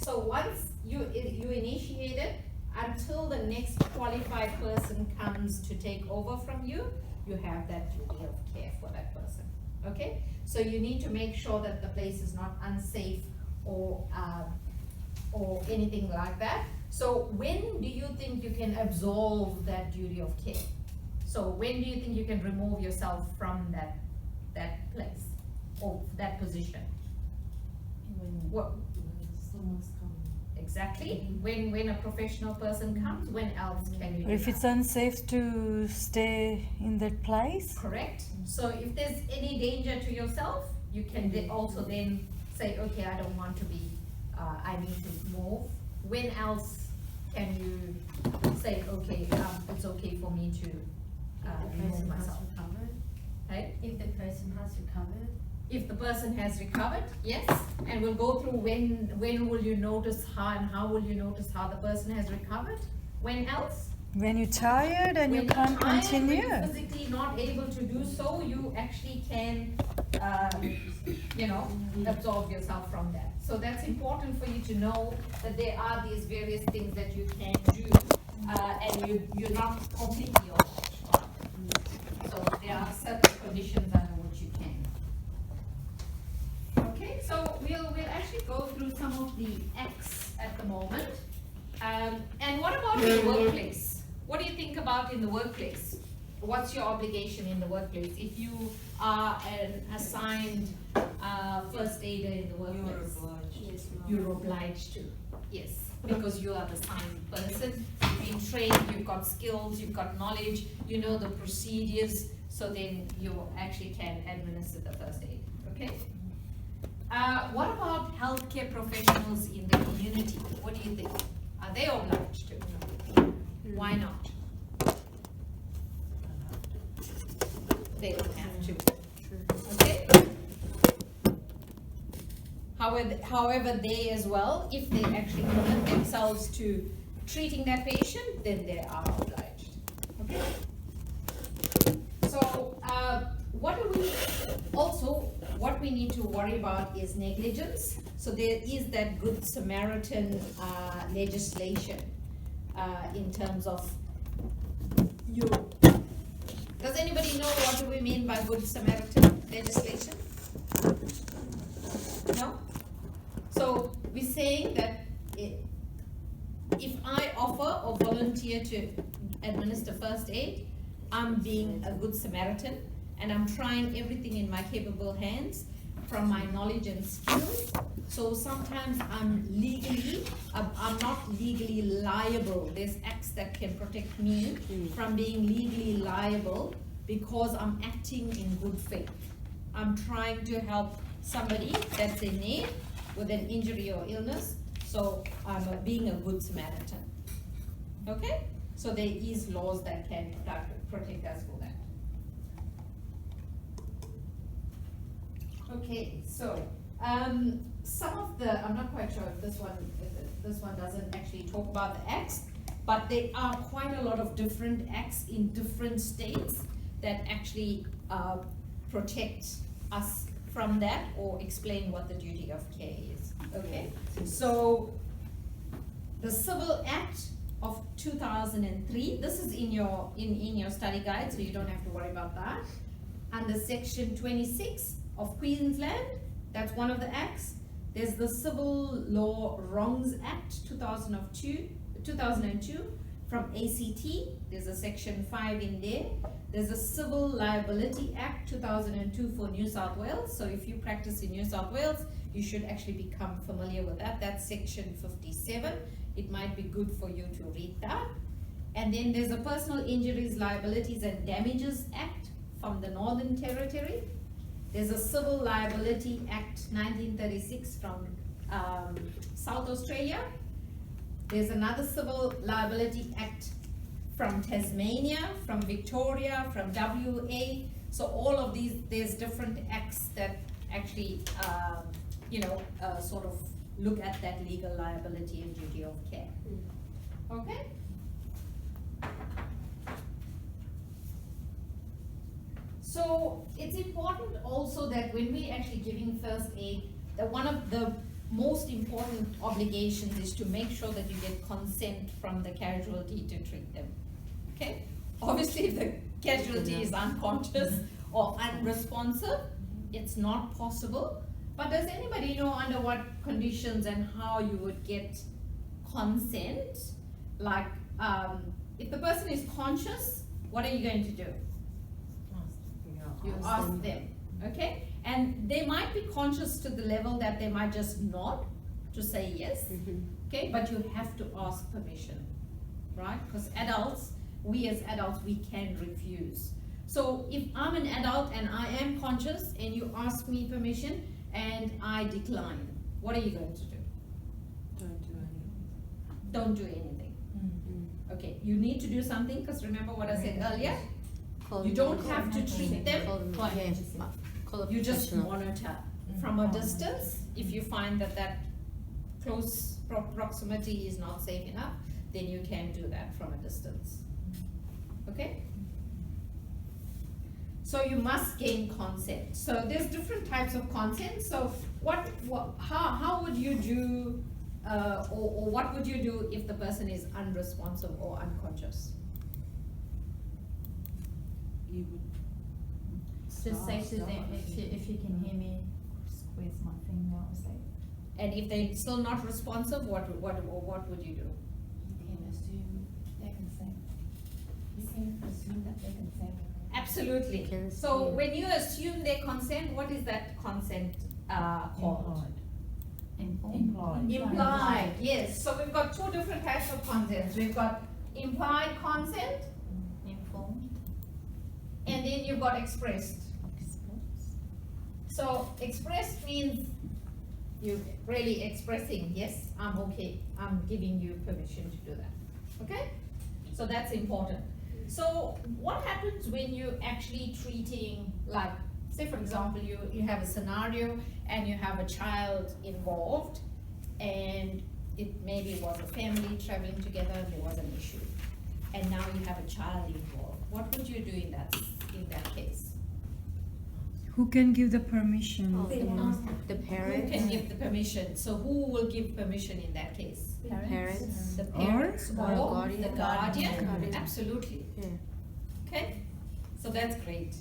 So once you initiate it, until the next qualified person comes to take over from you, you have that duty of care for that person. Okay? So you need to make sure that the place is not unsafe or anything like that. So when do you think you can absolve that duty of care? So when do you think you can remove yourself from that place or that position? What? Someone's coming. Exactly. When a professional person comes, when else can you do If it's that? unsafe to stay in that place? Correct. So if there's any danger to yourself, you can also then say, okay, I don't want to be, I need to move. When else can you say, okay, it's okay for me to The remove person has myself? recovered. Right? If the person has recovered. If the person has recovered, yes, and we'll go through when will you notice how will you notice how the person has recovered? When else? When you're tired and When you can't you're tired, continue? when you're physically not able to do so, you actually can, absorb yourself from that. So that's important for you to know that there are these various things that you can do, and you're not completely off. So there are certain conditions under which you can. Okay, so we'll actually go through some of the acts at the moment. And what about in the workplace? What do you think about in the workplace? What's your obligation in the workplace? If you are an assigned first aider in the workplace, Yes, you're obliged to. Yes, because you are the assigned person. You've been trained, you've got skills, you've got knowledge, you know the procedures, so then you actually can administer the first aid. Okay? What about healthcare professionals in the community? What do you think? Are they obliged to? Why not? They don't have to. Okay? However, they as well, if they actually commit themselves to treating that patient, then they are obliged. Okay? So, what we need to worry about is negligence. So there is that Good Samaritan legislation in terms of you. Does anybody know what do we mean by Good Samaritan legislation? No? So we're saying that if I offer or volunteer to administer first aid, I'm being a good Samaritan and I'm trying everything in my capable hands from my knowledge and skills. So sometimes I'm not legally liable. There's acts that can protect me from being legally liable because I'm acting in good faith. I'm trying to help somebody that's in need with an injury or illness, so I'm being a good Samaritan. Okay? So there is laws that can protect us for that. Okay, so some of the, I'm not quite sure if this one doesn't actually talk about the acts, but there are quite a lot of different acts in different states that actually protect us from that or explain what the duty of care is. Okay, so the Civil Act of 2003, this is in your study guide, so you don't have to worry about that. Under section 26 of Queensland, that's one of the acts. There's the Civil Law Wrongs Act 2002 from ACT. There's a section 5 in there. There's a Civil Liability Act 2002 for New South Wales. So if you practice in New South Wales, you should actually become familiar with that. That's section 57. It might be good for you to read that. And then there's a Personal Injuries, Liabilities and Damages Act from the Northern Territory. There's a Civil Liability Act 1936 from South Australia. There's another Civil Liability Act from Tasmania, from Victoria, from WA. So all of these, there's different acts that actually, sort of look at that legal liability and duty of care. Okay? So it's important also that when we're actually giving first aid, that one of the most important obligations is to make sure that you get consent from the casualty to treat them. Okay? Obviously, if the casualty is unconscious or unresponsive, it's not possible. But does anybody know under what conditions and how you would get consent? Like, if the person is conscious, what are you going to do? You ask them, okay? And they might be conscious to the level that they might just nod to say yes, okay? But you have to ask permission, right? Because adults, we as adults, we can refuse. So if I'm an adult and I am conscious and you ask me permission and I decline, what are you going to do? Don't do anything. Okay, you need to do something, because remember what I said earlier? You don't have to treat them. You just monitor from a distance. If you find that that close proximity is not safe enough, then you can do that from a distance. Okay? So you must gain consent. So there's different types of consent. So how would you do, or what would you do if the person is unresponsive or unconscious? You would Just say to them, if you can hear me, squeeze my finger or say. And if they're still not responsive, what would you do? You can assume they can say. You can assume that they can say. Absolutely. Can So assume. when you assume their consent, what is that consent called? Implied, yes. So we've got two different types of consents. We've got implied consent, Informed. and then you've got expressed. So expressed means you really expressing, yes, I'm okay, I'm giving you permission to do that. Okay? So that's important. So what happens when you're actually treating, like, say for example, you have a scenario and you have a child involved, and it maybe was a family traveling together and there was an issue, and now you have a child involved. What would you do in that case? Who can give the permission? The Who parents, can give the permission? So who will give permission in that case? parents, The parents Or or guardian. the guardian? Guardian. Absolutely. Yeah. Okay, so that's great.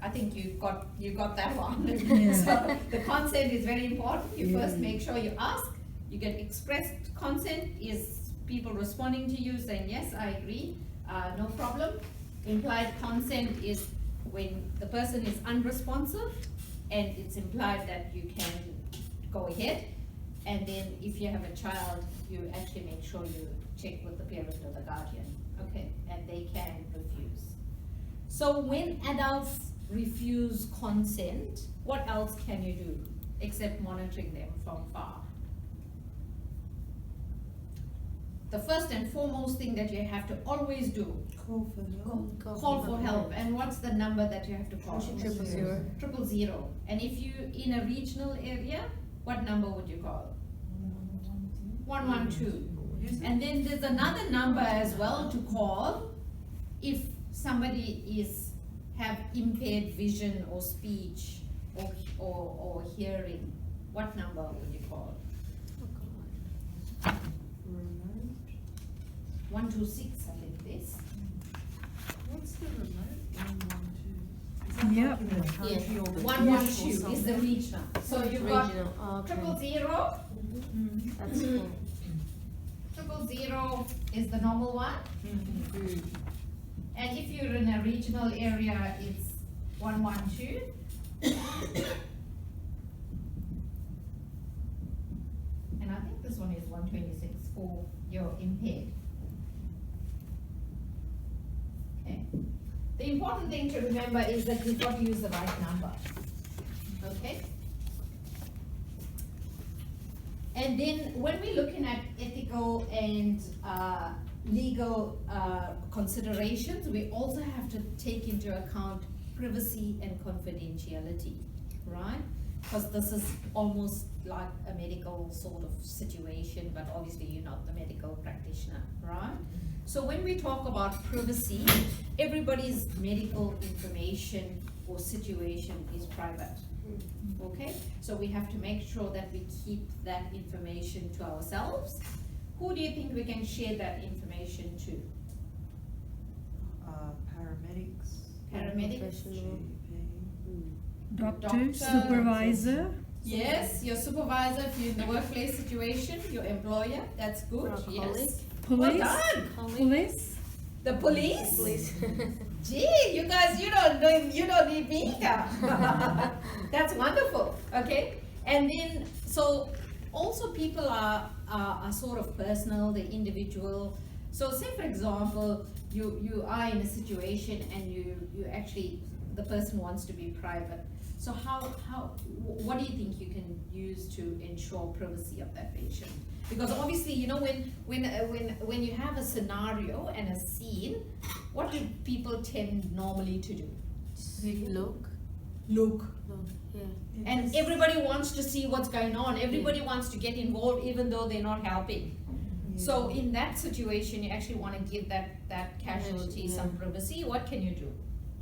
I think you got that one. Yeah. So the consent is very important. You first make sure you ask. You get expressed consent is people responding to you saying, yes, I agree, no problem. Implied consent is when the person is unresponsive and it's implied that you can go ahead. And then if you have a child, you actually make sure you check with the parent or the guardian, okay, and they can refuse. So when adults refuse consent, what else can you do except monitoring them from far? The first and foremost thing that you have to always do, call for help. call for help. And what's the number that you have to call? 000. 000. And if you in a regional area, what number would you call? 112. And then there's another number as well to call if somebody have impaired vision or speech or hearing. What number would you call? Remote. 126, I think this. What's the remote? 112. Yeah. In the country or the 112 is the regional. So you've got Regional, okay. 000. That's cool. 000 is the normal one. And if you're in a regional area, it's 112. And I think this one is 126 for your impaired. Okay. The important thing to remember is that you've got to use the right number. Okay? And then when we're looking at ethical and legal considerations, we also have to take into account privacy and confidentiality, right? Because this is almost like a medical sort of situation, but obviously you're not the medical practitioner, right? So when we talk about privacy, everybody's medical information or situation is private. Okay, so we have to make sure that we keep that information to ourselves. Who do you think we can share that information to? Paramedics. Paramedics? Professional. GP. Doctor, supervisor. Yes, your supervisor, if you're in the workplace situation, your employer, that's good, Or a yes. colleague. Well Police. done. Police. The police? Please. Gee, you guys, you don't need me here. That's wonderful, okay? And then, so also people are sort of personal, they're individual. So say for example, you are in a situation and you actually, the person wants to be private. So what do you think you can use to ensure privacy of that patient? Because obviously, you know, when you have a scenario and a scene, what do people tend normally to do? Look. Look. Look. Yeah. And everybody wants to see what's going on. Everybody wants to get involved even though they're not helping. So in that situation, you actually want to give that casualty Yeah. some privacy. What can you do?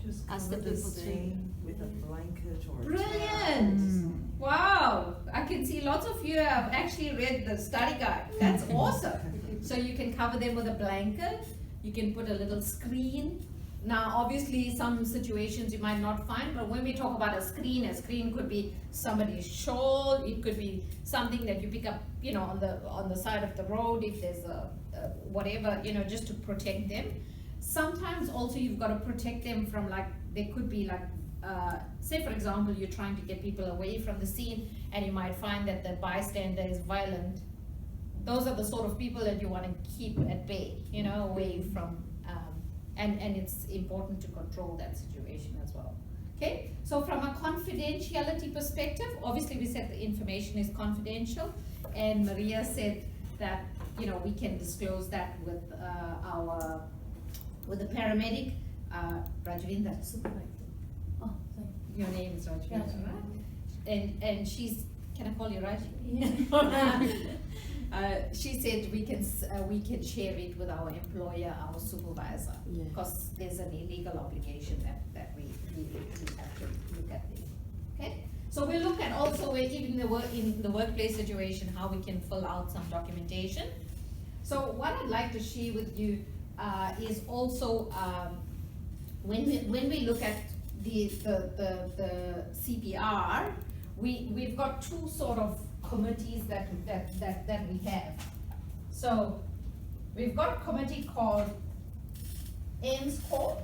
Just Ask cover the the people to- scene with a blanket or a Brilliant! Mm. Wow, I can see lots of you have actually read the study guide. That's awesome. So you can cover them with a blanket, you can put a little screen. Now, obviously, some situations you might not find, but when we talk about a screen could be somebody's shawl, it could be something that you pick up, you know, on the side of the road if there's a whatever, you know, just to protect them. Sometimes also you've got to protect them from, like, there could be like, say for example, you're trying to get people away from the scene and you might find that the bystander is violent. Those are the sort of people that you want to keep at bay, you know, away from, and it's important to control that situation as well. Okay, so from a confidentiality perspective, obviously we said the information is confidential, and Maria said that, you know, we can disclose that with with the paramedic, Rajvinder. Oh, sorry. Your name is Rajvinder, Raj. right? And she's, can I call you Raj? She said we can share it with our employer, our supervisor, Yeah. because there's an illegal obligation that we have to look at there. Okay, so we'll look at also where even in the workplace situation, how we can fill out some documentation. So what I'd like to share with you is also when we look at the CPR, we've got two sort of committees that we have. So we've got a committee called AIMSCORE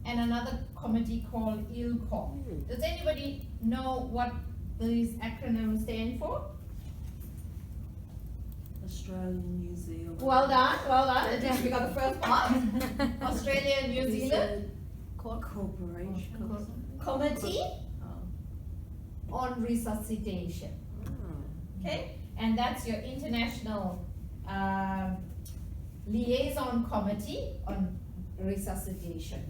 and another committee called ILCOR. Does anybody know what these acronyms stand for? Australian, New Zealand. Well done, well done. At least we got the first part. Australia and New Zealand Corporation. Committee on Resuscitation. Okay, and that's your international liaison committee on resuscitation.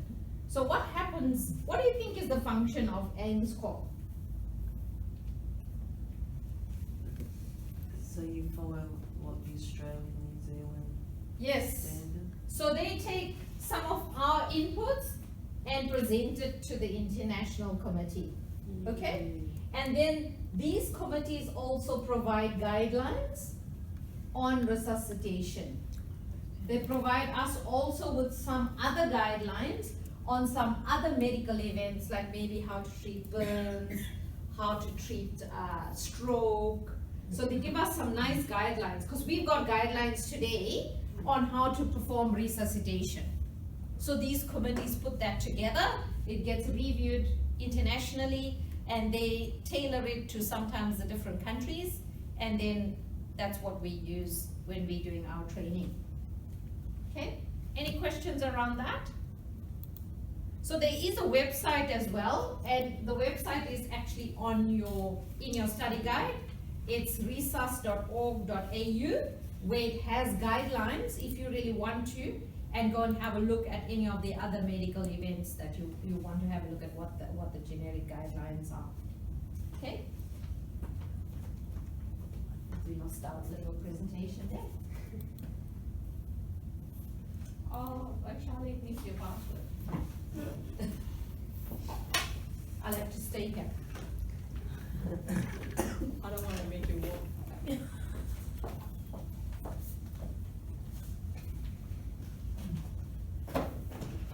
So what happens, what do you think is the function of AIMSCORE? So you follow what the Australian, New Zealand Yes, standard? so they take some of our inputs and present it to the international committee, okay? And then these committees also provide guidelines on resuscitation. They provide us also with some other guidelines on some other medical events, like maybe how to treat burns, how to treat stroke. So they give us some nice guidelines, because we've got guidelines today on how to perform resuscitation. So these committees put that together, it gets reviewed internationally, and they tailor it to sometimes the different countries, and then that's what we use when we're doing our training. Okay, any questions around that? So there is a website as well, and the website is actually in your study guide. It's resus.org.au, where it has guidelines if you really want to, and go and have a look at any of the other medical events that you want to have a look at what the generic guidelines are. Okay? We'll start a little presentation there. Oh, Charlie, needs your password. I'll have to stay here. I don't wanna make you walk.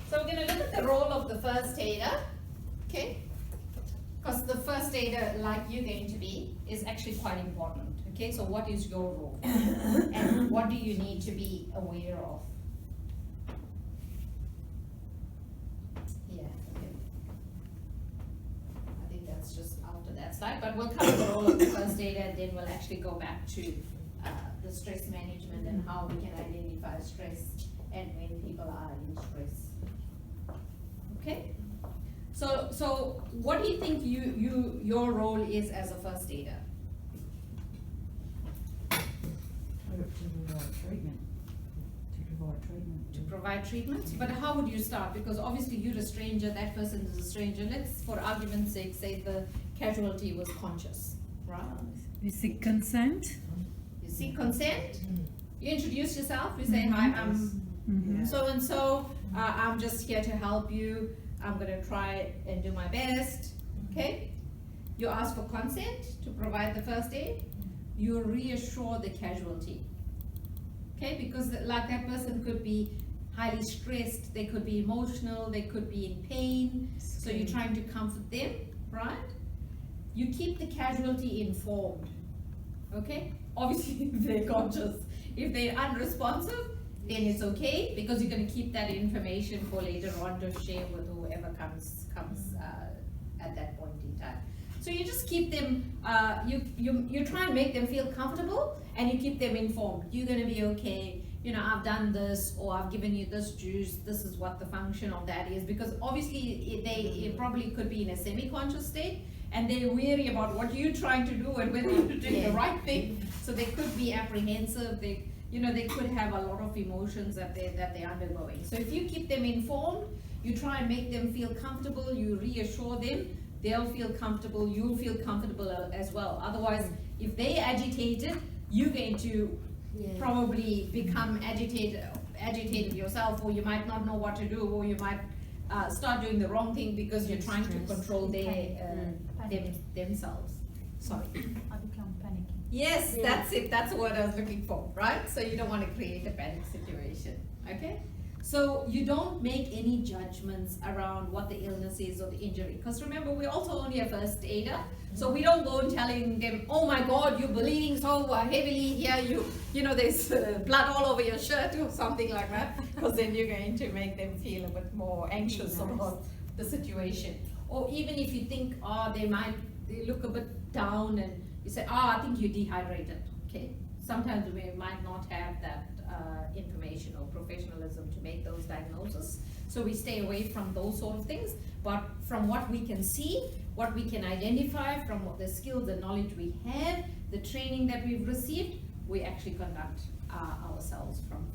So we're gonna look at the role of the first aider, okay? Because the first aider, like you're going to be, is actually quite important, okay? So what is your role? And what do you need to be aware of? Yeah, okay. I think that's just after that slide, but we'll cover the role of the first aider, and then we'll actually go back to the stress management and how we can identify stress and when people are in stress. Okay? So what do you think your role is as a first aider? To provide treatment. To provide treatment, but how would you start? Because obviously you're a stranger, that person is a stranger. Let's, for argument's sake, say the casualty was conscious, right? We seek consent. You seek consent, you introduce yourself, you say, hi, I'm Mhm. so and so, I'm just here to help you, I'm gonna try and do my best, okay? You ask for consent to provide the first aid, you reassure the casualty, okay? Because like that person could be highly stressed, they could be emotional, they could be in pain, so you're trying to comfort them, right? You keep the casualty informed, okay? Obviously, if they're conscious. If they're unresponsive, then it's okay, because you're gonna keep that information for later on to share with whoever comes at that point in time. So you just keep them, you try and make them feel comfortable, and you keep them informed. You're gonna be okay, you know, I've done this, or I've given you this juice, this is what the function of that is, because obviously it probably could be in a semi-conscious state, and they're wary about what you're trying to do and whether you're doing the right thing, so they could be apprehensive, they could have a lot of emotions that they're undergoing. So if you keep them informed, you try and make them feel comfortable, you reassure them, they'll feel comfortable, you'll feel comfortable as well. Otherwise, if they're agitated, you're going to probably become agitated yourself, or you might not know what to do, or you might start doing the wrong thing because you're trying to control themselves. Sorry. I become panicky. Yes, that's it, that's the word I was looking for, right? So you don't want to create a panic situation, okay? So you don't make any judgments around what the illness is or the injury, because remember, we're also only a first aider, so we don't go and telling them, oh my God, you're bleeding so heavily here, you know, there's blood all over your shirt or something like that, because then you're going to make them feel a bit more anxious about the situation. Or even if you think, oh, they look a bit down, and you say, I think you're dehydrated, okay? Sometimes we might not have that information or professionalism to make those diagnoses. So we stay away from those sort of things, but from what we can see, what we can identify, from what the skills and knowledge we have, the training that we've received, we actually conduct ourselves from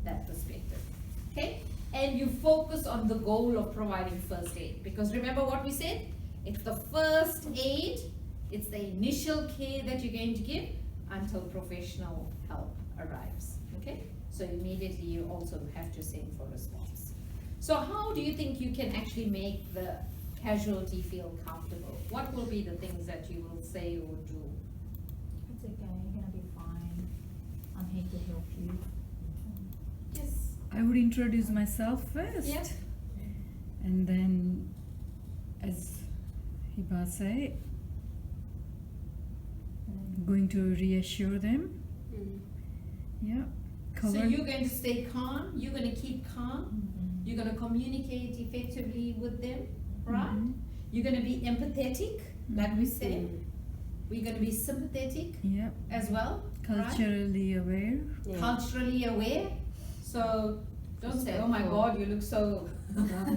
that perspective, okay? And you focus on the goal of providing first aid, because remember what we said? It's the first aid, it's the initial care that you're going to give until professional help arrives, okay? So immediately you also have to send for response. So how do you think you can actually make the casualty feel comfortable? What will be the things that you will say or do? It's okay, you're gonna be fine. I'm here to help you. Yes. I would introduce myself first. Yep. And then, as Hiba said, going to reassure them. Yeah. So you're going to stay calm, you're going to keep calm, you're going to communicate effectively with them, right? Mhm. You're going to be empathetic, like we said. We're going to be sympathetic Yeah. as well, right? Culturally aware. Culturally aware. So don't say, oh my God, you look so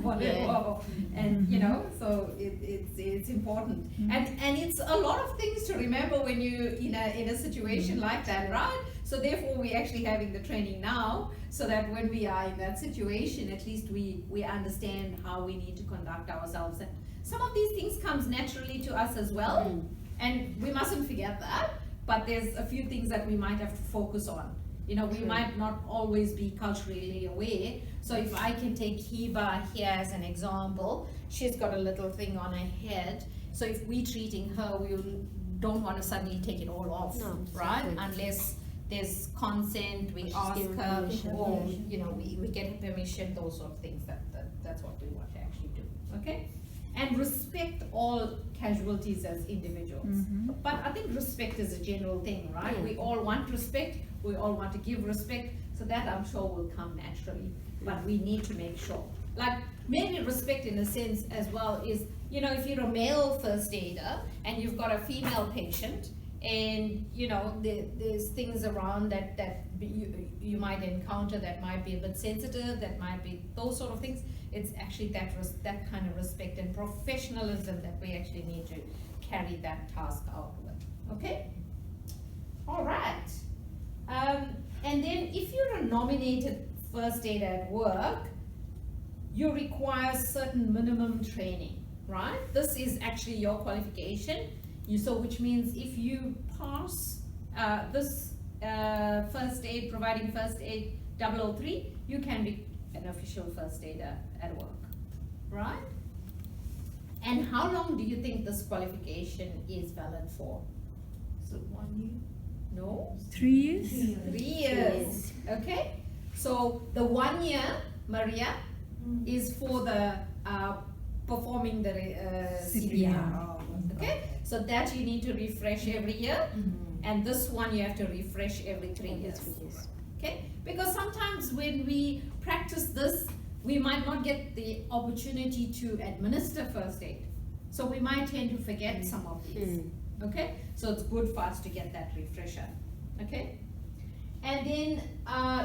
whatever. And you know, so it's important. And it's a lot of things to remember when you're in a situation like that, right? So therefore we're actually having the training now, so that when we are in that situation, at least we understand how we need to conduct ourselves. And some of these things comes naturally to us as well, and we mustn't forget that. But there's a few things that we might have to focus on. You know, we True. might not always be culturally aware. So if I can take Hiba here as an example, she's got a little thing on her head. So if we're treating her, we don't want to suddenly take it all off, No, right? exactly. Unless there's consent, we She's ask given her, permission. or, you know, we get her permission, those sort of things, that's what we want to actually do, okay? And respect all casualties as individuals. Mhm. But I think respect is a general thing, right? Yeah. We all want respect, we all want to give respect, so that I'm sure will come naturally. But we need to make sure, like, maybe respect in a sense as well is, you know, if you're a male first aider and you've got a female patient, and, you know, there's things around that you might encounter that might be a bit sensitive, that might be those sort of things, it's actually that kind of respect and professionalism that we actually need to carry that task out with, okay? All right. And then if you're a nominated first aider at work, you require certain minimum training, right? This is actually your qualification. So which means if you pass this first aid, providing first aid 003, you can be an official first aider at work, right? And how long do you think this qualification is valid for? Is it 1 year? No? 3 years? 3 years, okay? So the 1 year, Maria, is for the performing the CPR. Okay, so that you need to refresh every year, and this one you have to refresh every 3 years. Okay, because sometimes when we practice this, we might not get the opportunity to administer first aid. So we might tend to forget some of these. Okay, so it's good for us to get that refresher. Okay, and then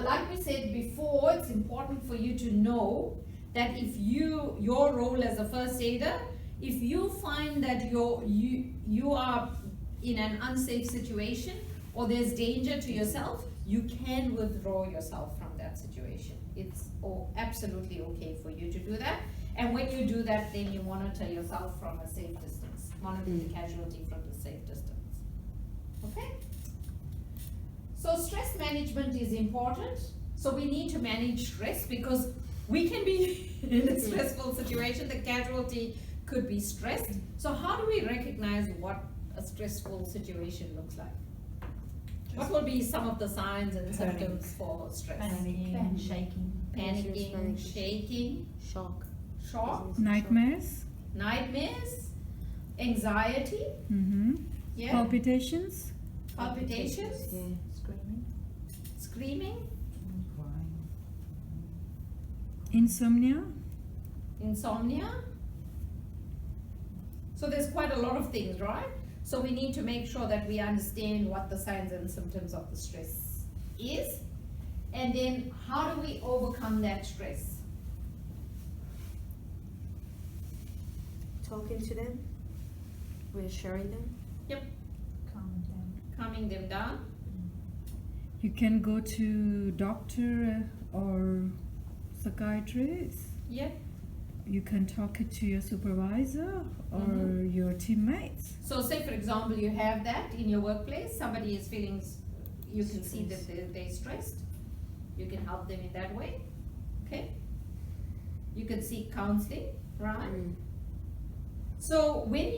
like we said before, it's important for you to know that if your role as a first aider, if you find that you are in an unsafe situation or there's danger to yourself, you can withdraw yourself from that situation. It's absolutely okay for you to do that. And when you do that, then you monitor yourself from a safe distance. Monitor the casualty from a safe distance. Okay? So stress management is important. So we need to manage stress because we can be in a stressful situation. The casualty could be stressed. So how do we recognize what a stressful situation looks like? What will be some of the signs and symptoms for stress? Panicking and shaking. Panicking, shaking, Shock. shock, Nightmares? nightmares, anxiety, Mm-hmm. yeah, Palpitations? palpitations, Yeah. Screaming. screaming, Crying. Insomnia? insomnia. So there's quite a lot of things, right? So we need to make sure that we understand what the signs and symptoms of the stress is, and then how do we overcome that stress? Talking to them. Reassuring them. Calm down. Calming them down. You can go to doctor or psychiatrist. Yep. You can talk it to your supervisor or Mhm. your teammates. So say for example, you have that in your workplace, somebody is feeling, you can see that they're stressed. You can help them in that way, okay? You can seek counseling, right? So when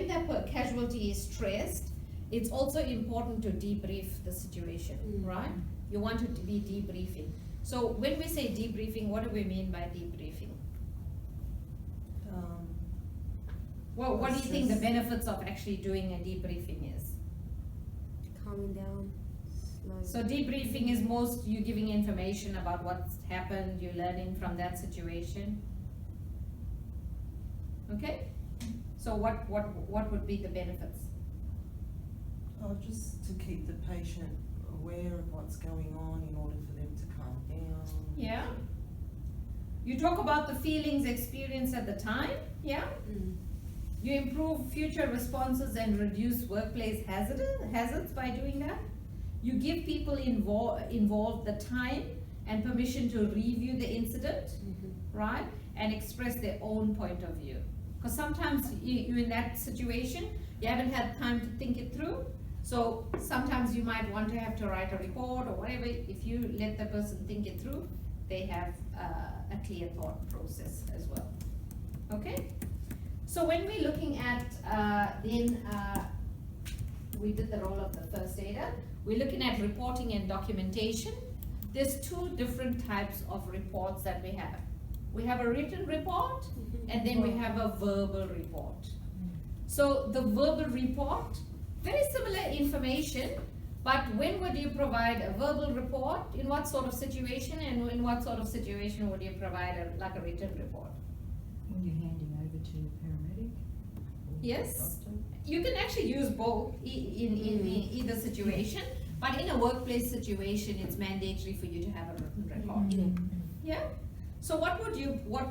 the casualty is stressed, it's also important to debrief the situation, right? You want it to be debriefing. So when we say debriefing, what do we mean by debriefing? Well, what do you think the benefits of actually doing a debriefing is? Calming down. So debriefing is most you giving information about what's happened, you're learning from that situation. Okay? So what would be the benefits? Oh, just to keep the patient aware of what's going on in order for them to calm down. Yeah? You talk about the feelings experienced at the time, yeah? You improve future responses and reduce workplace hazards by doing that. You give people involved the time and permission to review the incident, right? And express their own point of view. Because sometimes you're in that situation, you haven't had time to think it through. So sometimes you might want to have to write a report or whatever. If you let the person think it through, they have a clear thought process as well. Okay? So when we're looking at we did the role of the first aider. We're looking at reporting and documentation. There's two different types of reports that we have. We have a written report and then we have a verbal report. So the verbal report, very similar information, but when would you provide a verbal report? In what sort of situation, and in what sort of situation would you provide a written report? When you're handing over to a paramedic? or Yes. doctor? You can actually use both in either situation, but in a workplace situation, it's mandatory for you to have a written record. Yeah? So what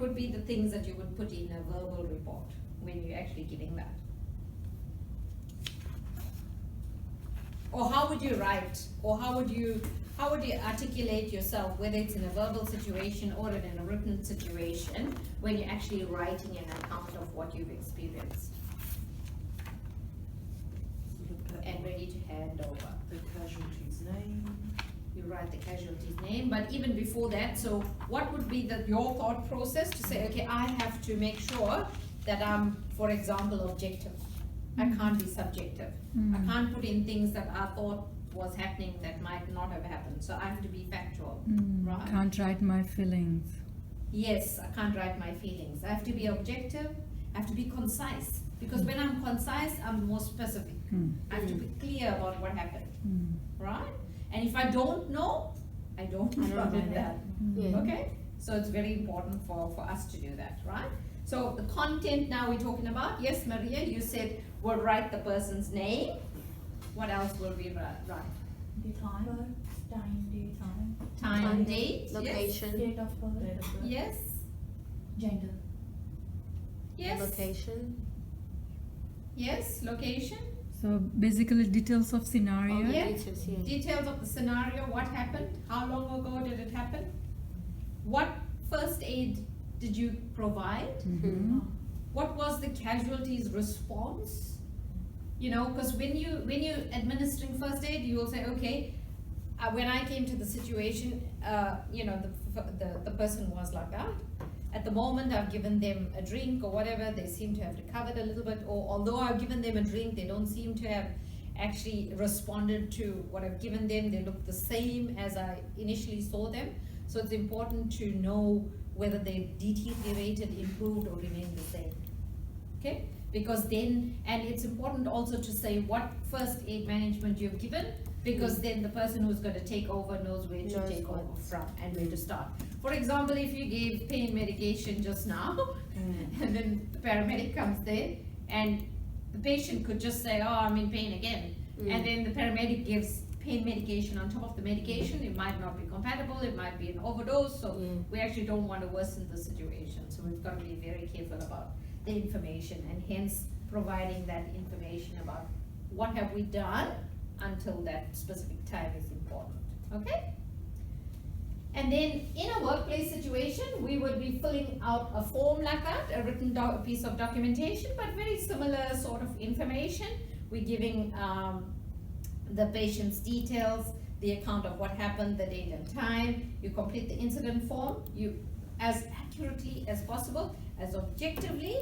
would be the things that you would put in a verbal report when you're actually giving that? Or how would you write, or how would you articulate yourself, whether it's in a verbal situation or in a written situation, when you're actually writing an account of what you've experienced and ready to hand over? The casualty's name. You write the casualty's name, but even before that, so what would be your thought process to say, okay, I have to make sure that I'm, for example, objective. I can't be subjective. I can't put in things that I thought was happening that might not have happened. So I have to be factual, right? Can't write my feelings. Yes, I can't write my feelings. I have to be objective. I have to be concise. Because when I'm concise, I'm more specific. I have to be clear about what happened, right? And if I don't know, I don't know that. Yeah. Okay? So it's very important for us to do that, right? So the content now we're talking about, yes, Maria, you said we'll write the person's name. What else will we write? The time, date, Time, date, yes. Location. date of birth, Date of birth? Yes, gender. yes, Location. yes, location, So basically details of All scenario. the Yeah. details, yeah. details of the scenario, what happened, how long ago did it happen? What first aid did you provide? What was the casualty's response? You know, because when you're administering first aid, you will say, okay, when I came to the situation, you know, the person was like that. At the moment, I've given them a drink or whatever, they seem to have recovered a little bit, or although I've given them a drink, they don't seem to have actually responded to what I've given them. They look the same as I initially saw them. So it's important to know whether they deteriorated, improved, or remained the same. Okay? Because then, and it's important also to say what first aid management you've given, because then the person who's going to take over knows where to Knows take what. over from and where to start. For example, if you gave pain medication just now, and then the paramedic comes there, and the patient could just say, oh, I'm in pain again. And then the paramedic gives pain medication on top of the medication. It might not be compatible, it might be an overdose, so Yeah. we actually don't want to worsen the situation. So we've got to be very careful about the information, and hence providing that information about what have we done until that specific time is important, okay? And then in a workplace situation, we would be filling out a form like that, a written piece of documentation, but very similar sort of information. We're giving the patient's details, the account of what happened, the date and time. You complete the incident form, you as accurately as possible, as objectively,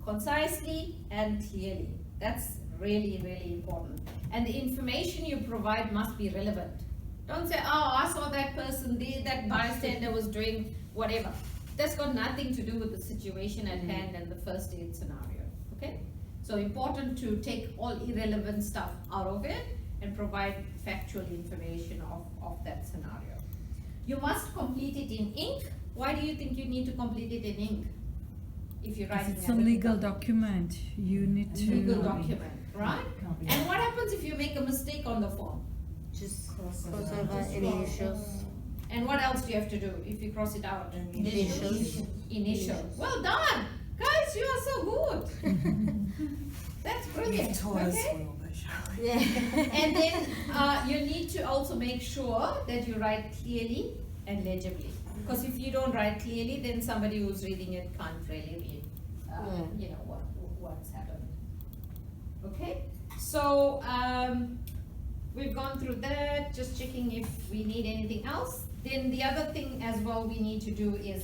concisely, and clearly. That's really, really important. And the information you provide must be relevant. Don't say, oh, I saw that person there, that bystander was doing whatever. That's got nothing to do with the situation at hand and the first aid scenario, okay? So important to take all irrelevant stuff out of it and provide factual information of that scenario. You must complete it in ink. Why do you think you need to complete it in ink? If you're writing It's a a written legal document. You need to. legal document, right? Can't be. And what happens if you make a mistake on the form? Just Cross cross it out. over any initials. And what else do you have to do if you cross it out? Initials. Initial. Well done! Guys, you are so good! That's brilliant, You've taught us okay? well, though, Charlie. Yeah. And then you need to also make sure that you write clearly and legibly. Because if you don't write clearly, then somebody who's reading it can't really read, you know, what's happened. Okay? So, we've gone through that, just checking if we need anything else. Then the other thing as well we need to do is,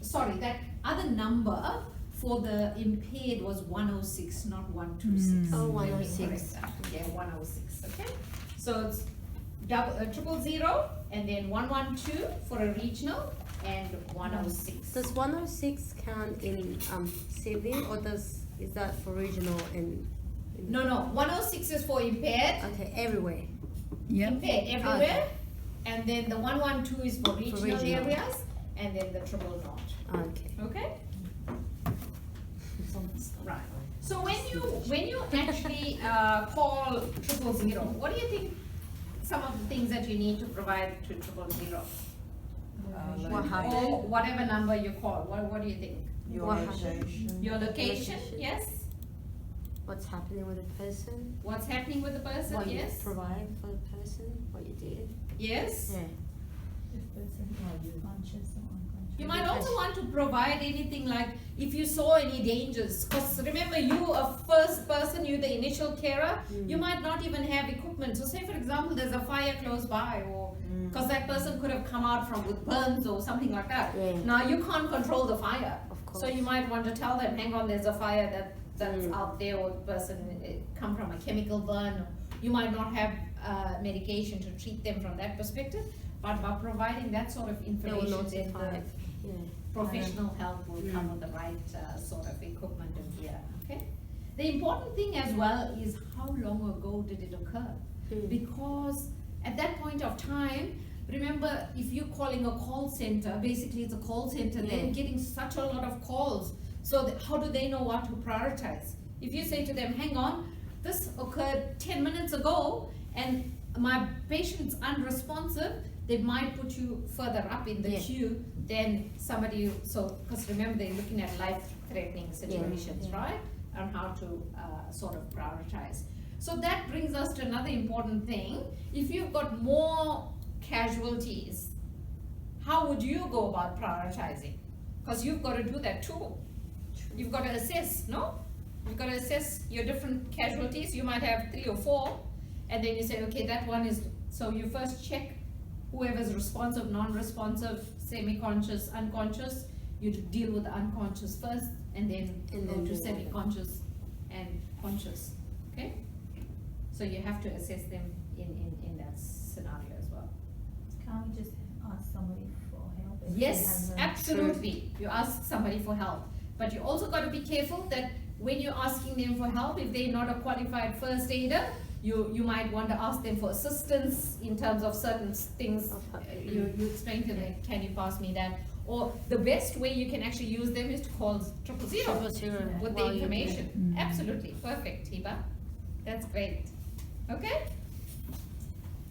sorry, that other number for the impaired was 106, not 126. Oh, Let me 106. correct that. Yeah, 106, okay? So it's 000 and then 112 for a regional and 106. Does 106 count in civil or is that for regional and? No, 106 is for impaired, Okay, everywhere. impaired everywhere. And then the 112 is for regional regional. areas, and then the triple naught, Okay. okay? Right. So when you actually call 000, what do you think some of the things that you need to provide to 000? What happened? Or whatever number you call, what do you think? Your What happened? location. Your location, Location. yes? What's happening with the person? What's happening with the person, What you yes? provide for the person? What you did? Yes? Yeah. If person conscious or unconscious. You might also want to provide anything like if you saw any dangers, because remember you a first person, you the initial carer, you might not even have equipment. So say for example there's a fire close by, or because that person could have come out from with burns or something like that. Yeah. Now you can't control the fire, Of course. so you might want to tell them, hang on, there's a fire that's Mm. out there, or the person come from a chemical burn. You might not have medication to treat them from that perspective, but by providing that sort of They will information, then notify. the Yeah. professional help will come with the right sort of equipment and gear, okay? The important thing as well is how long ago did it occur? Mm. Because at that point of time, remember, if you're calling a call center, basically it's a call center, they're Yeah. getting such a lot of calls. So how do they know what to prioritize? If you say to them, hang on, this occurred 10 minutes ago and my patient's unresponsive, they might put you further up in the Yeah. queue than somebody, so, because remember, they're looking at life-threatening situations, yeah. right? On how to sort of prioritize. So that brings us to another important thing. If you've got more casualties, how would you go about prioritizing? Because you've got to do that too. You've got to assess, no? You've got to assess your different casualties. You might have 3 or 4, and then you say, okay, that one is, so you first check whoever's responsive, non-responsive, semi-conscious, unconscious. You deal with the unconscious first, and then And go then to do the other. semi-conscious and conscious, okay? So you have to assess them in that scenario as well. Can't we just ask somebody for help? if they Yes, have a- absolutely. You ask somebody for help. But you also got to be careful that when you're asking them for help, if they're not a qualified first aider, you might want to ask them for assistance in terms of certain things. You explain to them, can you pass me that? Or the best way you can actually use them is to call 000 000. with the While you- information. Absolutely, perfect, Hiba. That's great. Okay?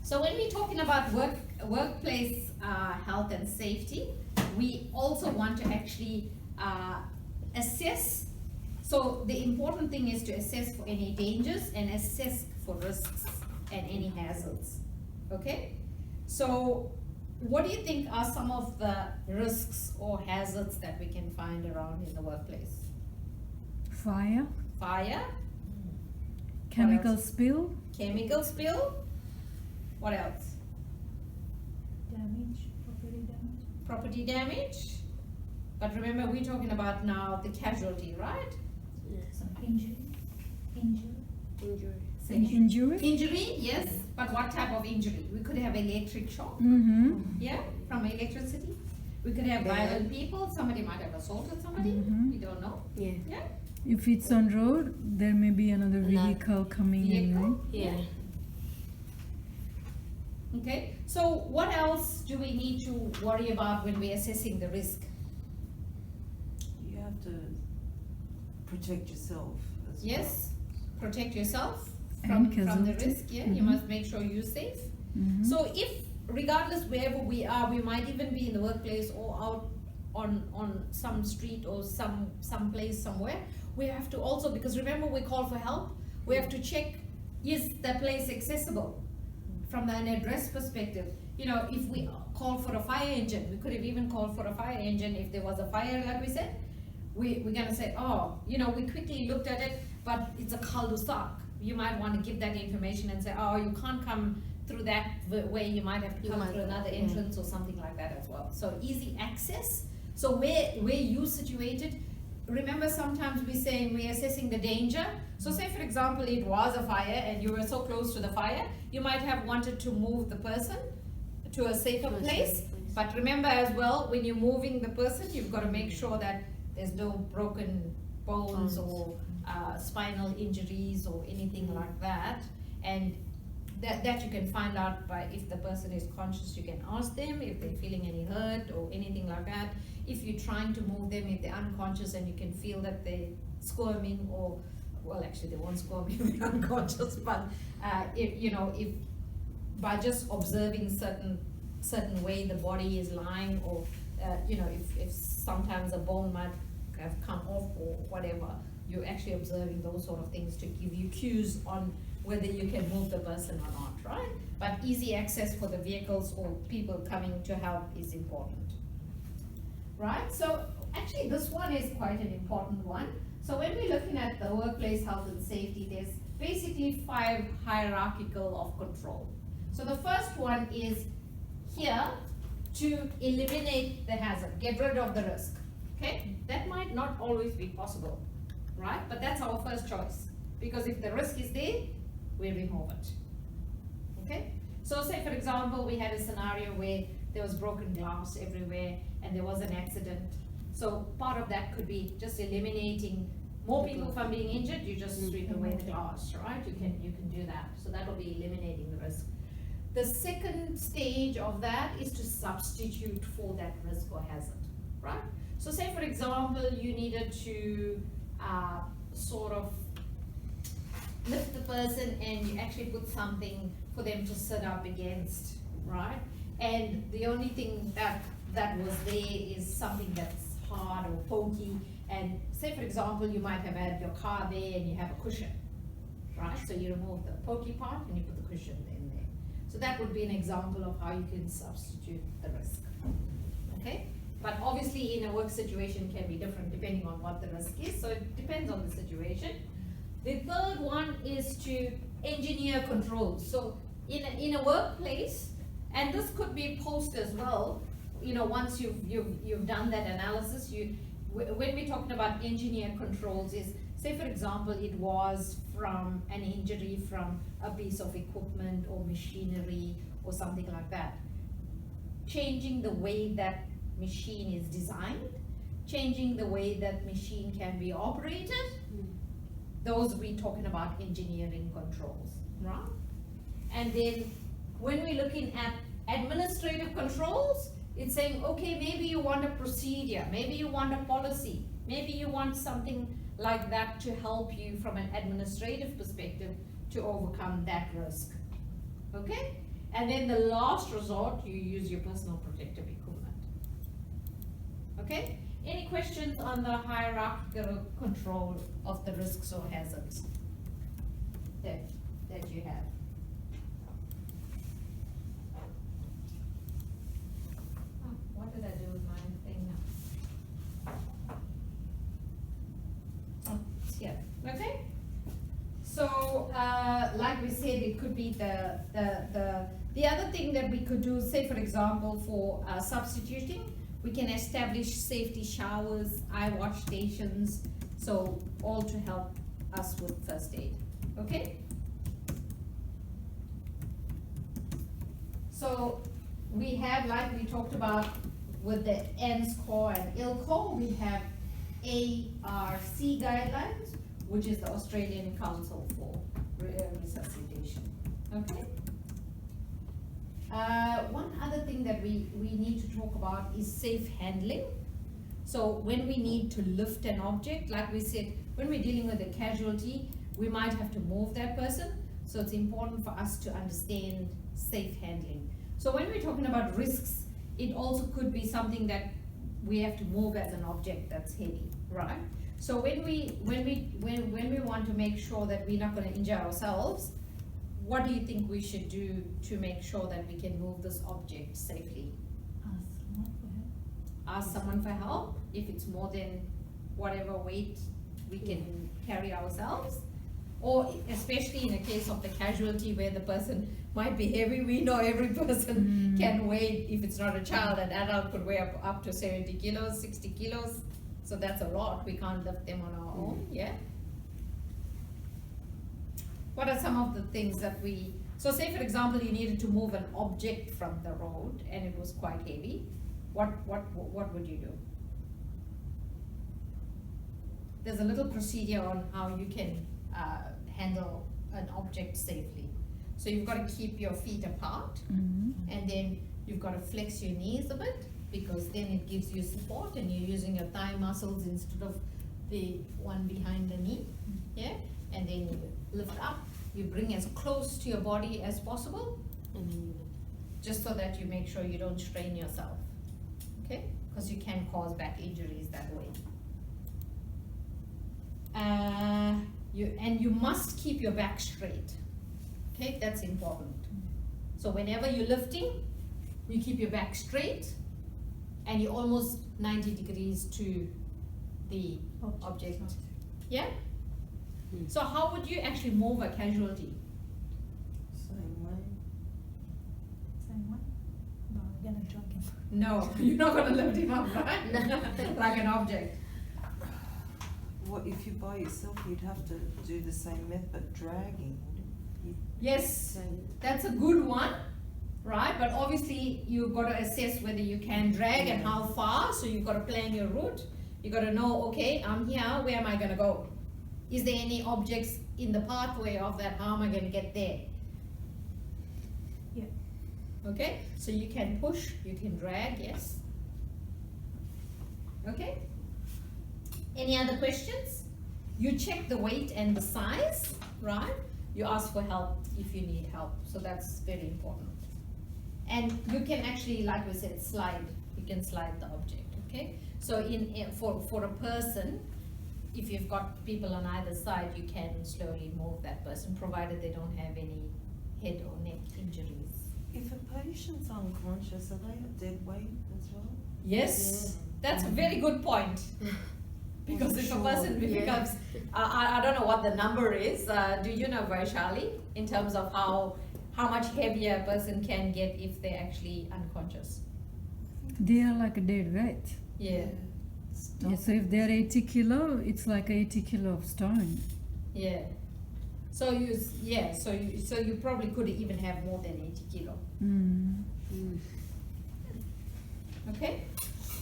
So when we're talking about workplace health and safety, we also want to actually assess. So the important thing is to assess for any dangers and assess for risks and any hazards. Okay? So what do you think are some of the risks or hazards that we can find around in the workplace? Fire, Fire, chemical else? spill, chemical spill, what else? Damage, property damage. Property damage. But remember, we're talking about now the casualty, right? Some injury. Injury. Say- injury. Injury, yes, but what type of injury? We could have electric shock, Mm-hmm. yeah, from electricity. We could have violent people, somebody might have assaulted somebody, Mhm. we don't know, Yeah. yeah? If it's on road, there may be another Another vehicle coming in, right? Vehicle? Yeah. Okay, so what else do we need to worry about when we're assessing the risk? You have to protect yourself as well. Yes, protect yourself And from the casualty. risk, yeah, you Mhm. must make sure you're safe. Mhm. So if, regardless wherever we are, we might even be in the workplace or out on some street or some place somewhere, we have to also, because remember we call for help, we have to check, is the place accessible from an address perspective? You know, if we call for a fire engine, we could have even called for a fire engine if there was a fire, like we said. We're gonna say, oh, you know, we quickly looked at it, but it's a cul-de-sac. you might want to give that information and say, oh, you can't come through that way, you might have to You come might, through another yeah. entrance or something like that as well. So easy access. So where you situated, remember sometimes we're assessing the danger. So say for example it was a fire and you were so close to the fire, you might have wanted to move the person to a safer To a place. safer place. But remember as well, when you're moving the person, you've got to make sure that there's no broken bones or spinal injuries or anything like that. And that you can find out by if the person is conscious, you can ask them if they're feeling any hurt or anything like that. If you're trying to move them, if they're unconscious and you can feel that they're squirming or, well actually they won't squirm if they're unconscious, but if by just observing certain way the body is lying, or if sometimes a bone might have come off or whatever, you're actually observing those sort of things to give you cues on whether you can move the person or not, right? But easy access for the vehicles or people coming to help is important, right? So actually this one is quite an important one. So when we're looking at the workplace health and safety, there's basically 5 hierarchical of control. So the first one is here to eliminate the hazard, get rid of the risk, okay? That might not always be possible, right? But that's our first choice, because if the risk is there, we remove it, okay? So say for example, we had a scenario where there was broken glass everywhere and there was an accident. So part of that could be just eliminating more people from being injured, you just sweep away the glass, right? You can do that. So that will be eliminating the risk. The second stage of that is to substitute for that risk or hazard, right? So say for example, you needed to sort of lift the person and you actually put something for them to sit up against, right? And the only thing that was there is something that's hard or pokey, and say for example you might have had your car there and you have a cushion, right? So you remove the pokey part and you put the cushion in there. So that would be an example of how you can substitute the risk, okay? But obviously in a work situation can be different depending on what the risk is, so it depends on the situation. The third one is to engineer controls. So in a workplace, and this could be post as well, once you've done that analysis, when we're talking about engineer controls is, say for example, it was from an injury from a piece of equipment or machinery or something like that. Changing the way that machine is designed, changing the way that machine can be operated, those we're talking about engineering controls, right? And then when we're looking at administrative controls, it's saying, okay, maybe you want a procedure, maybe you want a policy, maybe you want something like that to help you from an administrative perspective to overcome that risk, okay? And then the last resort, you use your personal protective equipment, okay? Any questions on the hierarchical control of the risks or hazards that you have? Oh, what did I do with my thing now? Oh, it's here, okay? So, like we said, it could be the other thing that we could do, say for example, for substituting, we can establish safety showers, eye wash stations, so all to help us with first aid, okay? So we have, like we talked about with the NSCORE and ILCOR, we have ARC guidelines, which is the Australian Council for Resuscitation, okay? One other thing that we need to talk about is safe handling. So when we need to lift an object, like we said, when we're dealing with a casualty, we might have to move that person. So it's important for us to understand safe handling. So when we're talking about risks, it also could be something that we have to move as an object that's heavy, right? So when we want to make sure that we're not going to injure ourselves, what do you think we should do to make sure that we can move this object safely? Ask someone for help if it's more than whatever weight we can carry ourselves. Or especially in a case of the casualty where the person might be heavy, we know every person can weigh, if it's not a child, an adult could weigh up to 70 kilos, 60 kilos. So that's a lot, we can't lift them on our own, yeah? What are some of the things that so say for example you needed to move an object from the road and it was quite heavy, what would you do? There's a little procedure on how you can handle an object safely. So you've got to keep your feet apart, and then you've got to flex your knees a bit, because then it gives you support and you're using your thigh muscles instead of the one behind the knee, yeah? And then you lift up, you bring as close to your body as possible, just so that you make sure you don't strain yourself, okay? Because you can cause back injuries that way. And you must keep your back straight, okay? That's important. So whenever you're lifting, you keep your back straight and you're almost 90 degrees to the object. Yeah? So how would you actually move a casualty? Same way. Same one? No, I'm gonna drag him. No, you're not gonna lift him up, right? Like an object. What if you're by yourself? You'd have to do the same method, dragging. Yes, that's a good one, right? But obviously you've got to assess whether you can drag and how far, so you've got to plan your route. You've got to know, okay, I'm here, where am I gonna go? Is there any objects in the pathway of that, how am I gonna get there? Yeah. Okay, so you can push, you can drag, yes. Okay? Any other questions? You check the weight and the size, right? You ask for help if you need help, so that's very important. And you can actually, like we said, slide. You can slide the object, okay? So for a person, if you've got people on either side, you can slowly move that person, provided they don't have any head or neck injuries. If a patient's unconscious, are they at dead weight as well? Yes, that's a very good point. Because if a person Yeah. becomes, I don't know what the number is, do you know, Vaishali, in terms of how much heavier a person can get if they're actually unconscious? They are like a dead weight. Yeah, Yeah, so if they are 80 kilo, it's like 80 kilo of stone. yeah. So you probably could even have more than 80 kilo, okay?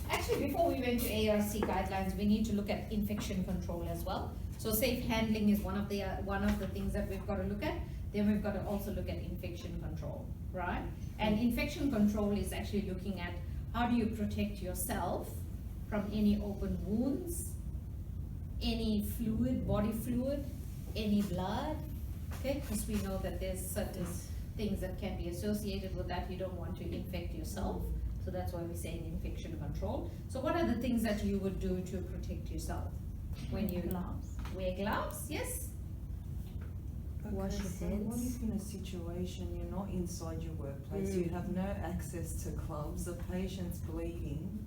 Actually, before we went to ARC guidelines, we need to look at infection control as well. So safe handling is one of the things that we've got to look at. Then we've got to also look at infection control, right? And infection control is actually looking at how do you protect yourself from any open wounds, any fluid, body fluid, any blood, okay? Because we know that there's certain things that can be associated with that. You don't want to infect yourself. So that's why we're saying infection control. So what are the things that you would do to protect yourself? When you wear gloves, yes? Okay, Wash your so hands. what if in a situation you're not inside your workplace, you have no access to gloves, the patient's bleeding,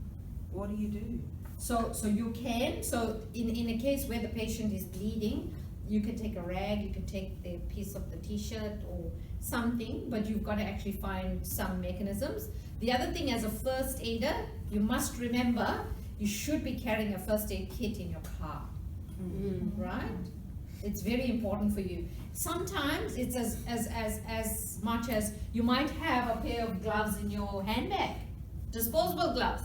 what do you do? So you can, so in a case where the patient is bleeding, you can take a rag, you can take the piece of the t-shirt or something, but you've got to actually find some mechanisms. The other thing, as a first aider, you must remember you should be carrying a first aid kit in your car, right? It's very important for you. Sometimes it's as much as you might have a pair of gloves in your handbag, disposable gloves,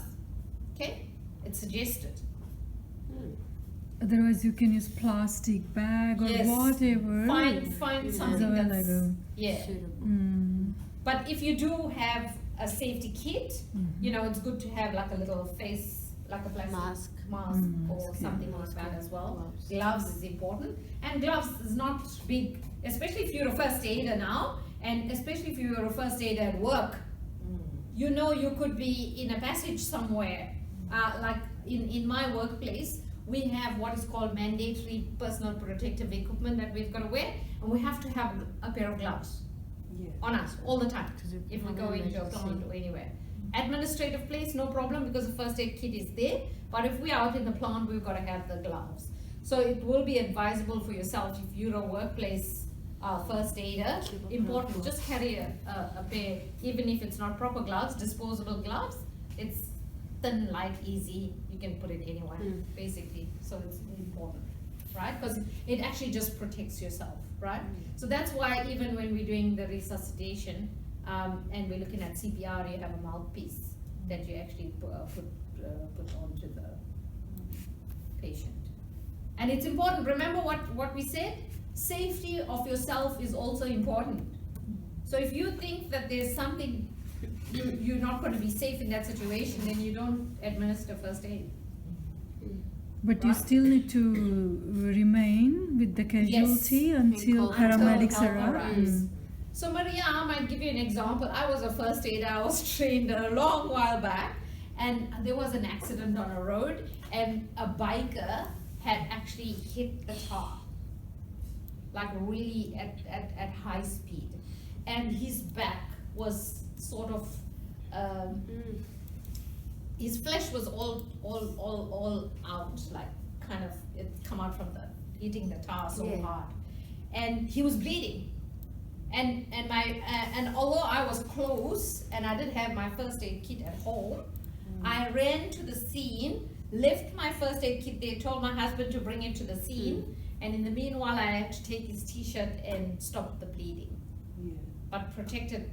okay? It's suggested. Otherwise, you can use plastic bag or Yes. whatever. Find something So, that's, like yeah. Mm. But if you do have a safety kit, you know, it's good to have like a little face, like a plastic Mask. mask or Mask, something like that as well. Gloves is important, and gloves is not big, especially if you're a first aider now, and especially if you're a first aider at work. You know, you could be in a passage somewhere, like in my workplace, we have what is called mandatory personal protective equipment that we've got to wear, and we have to have a pair of gloves Yeah. on us all the time if we have go an into a emergency. plant or anywhere. Administrative place, no problem, because the first aid kit is there, but if we're out in the plant, we've got to have the gloves. So it will be advisable for yourself if you're a workplace first aider, important, just carry a pair, even if it's not proper gloves, disposable gloves. It's thin, light, easy, you can put it anywhere, basically, so it's important, right? Because it actually just protects yourself, right? So that's why even when we're doing the resuscitation, and we're looking at CPR, you have a mouthpiece that you actually put onto the patient. And it's important, remember what we said? Safety of yourself is also important. So if you think that there's something, you're not going to be safe in that situation, then you don't administer first aid. But you Right. still need to remain with the casualty until Until paramedics help arrive. arrives. So Maria, I might give you an example. I was a first aider, I was trained a long while back, and there was an accident on a road, and a biker had actually hit the tar, like really at high speed. And his back was sort of, his flesh was all out, like kind of, it come out from the, hitting the tar so Yeah. hard. And he was bleeding. And although I was close and I did have my first aid kit at home, I ran to the scene, left my first aid kit there, told my husband to bring it to the scene, and in the meanwhile I had to take his t-shirt and stop the bleeding, Yeah. but protected,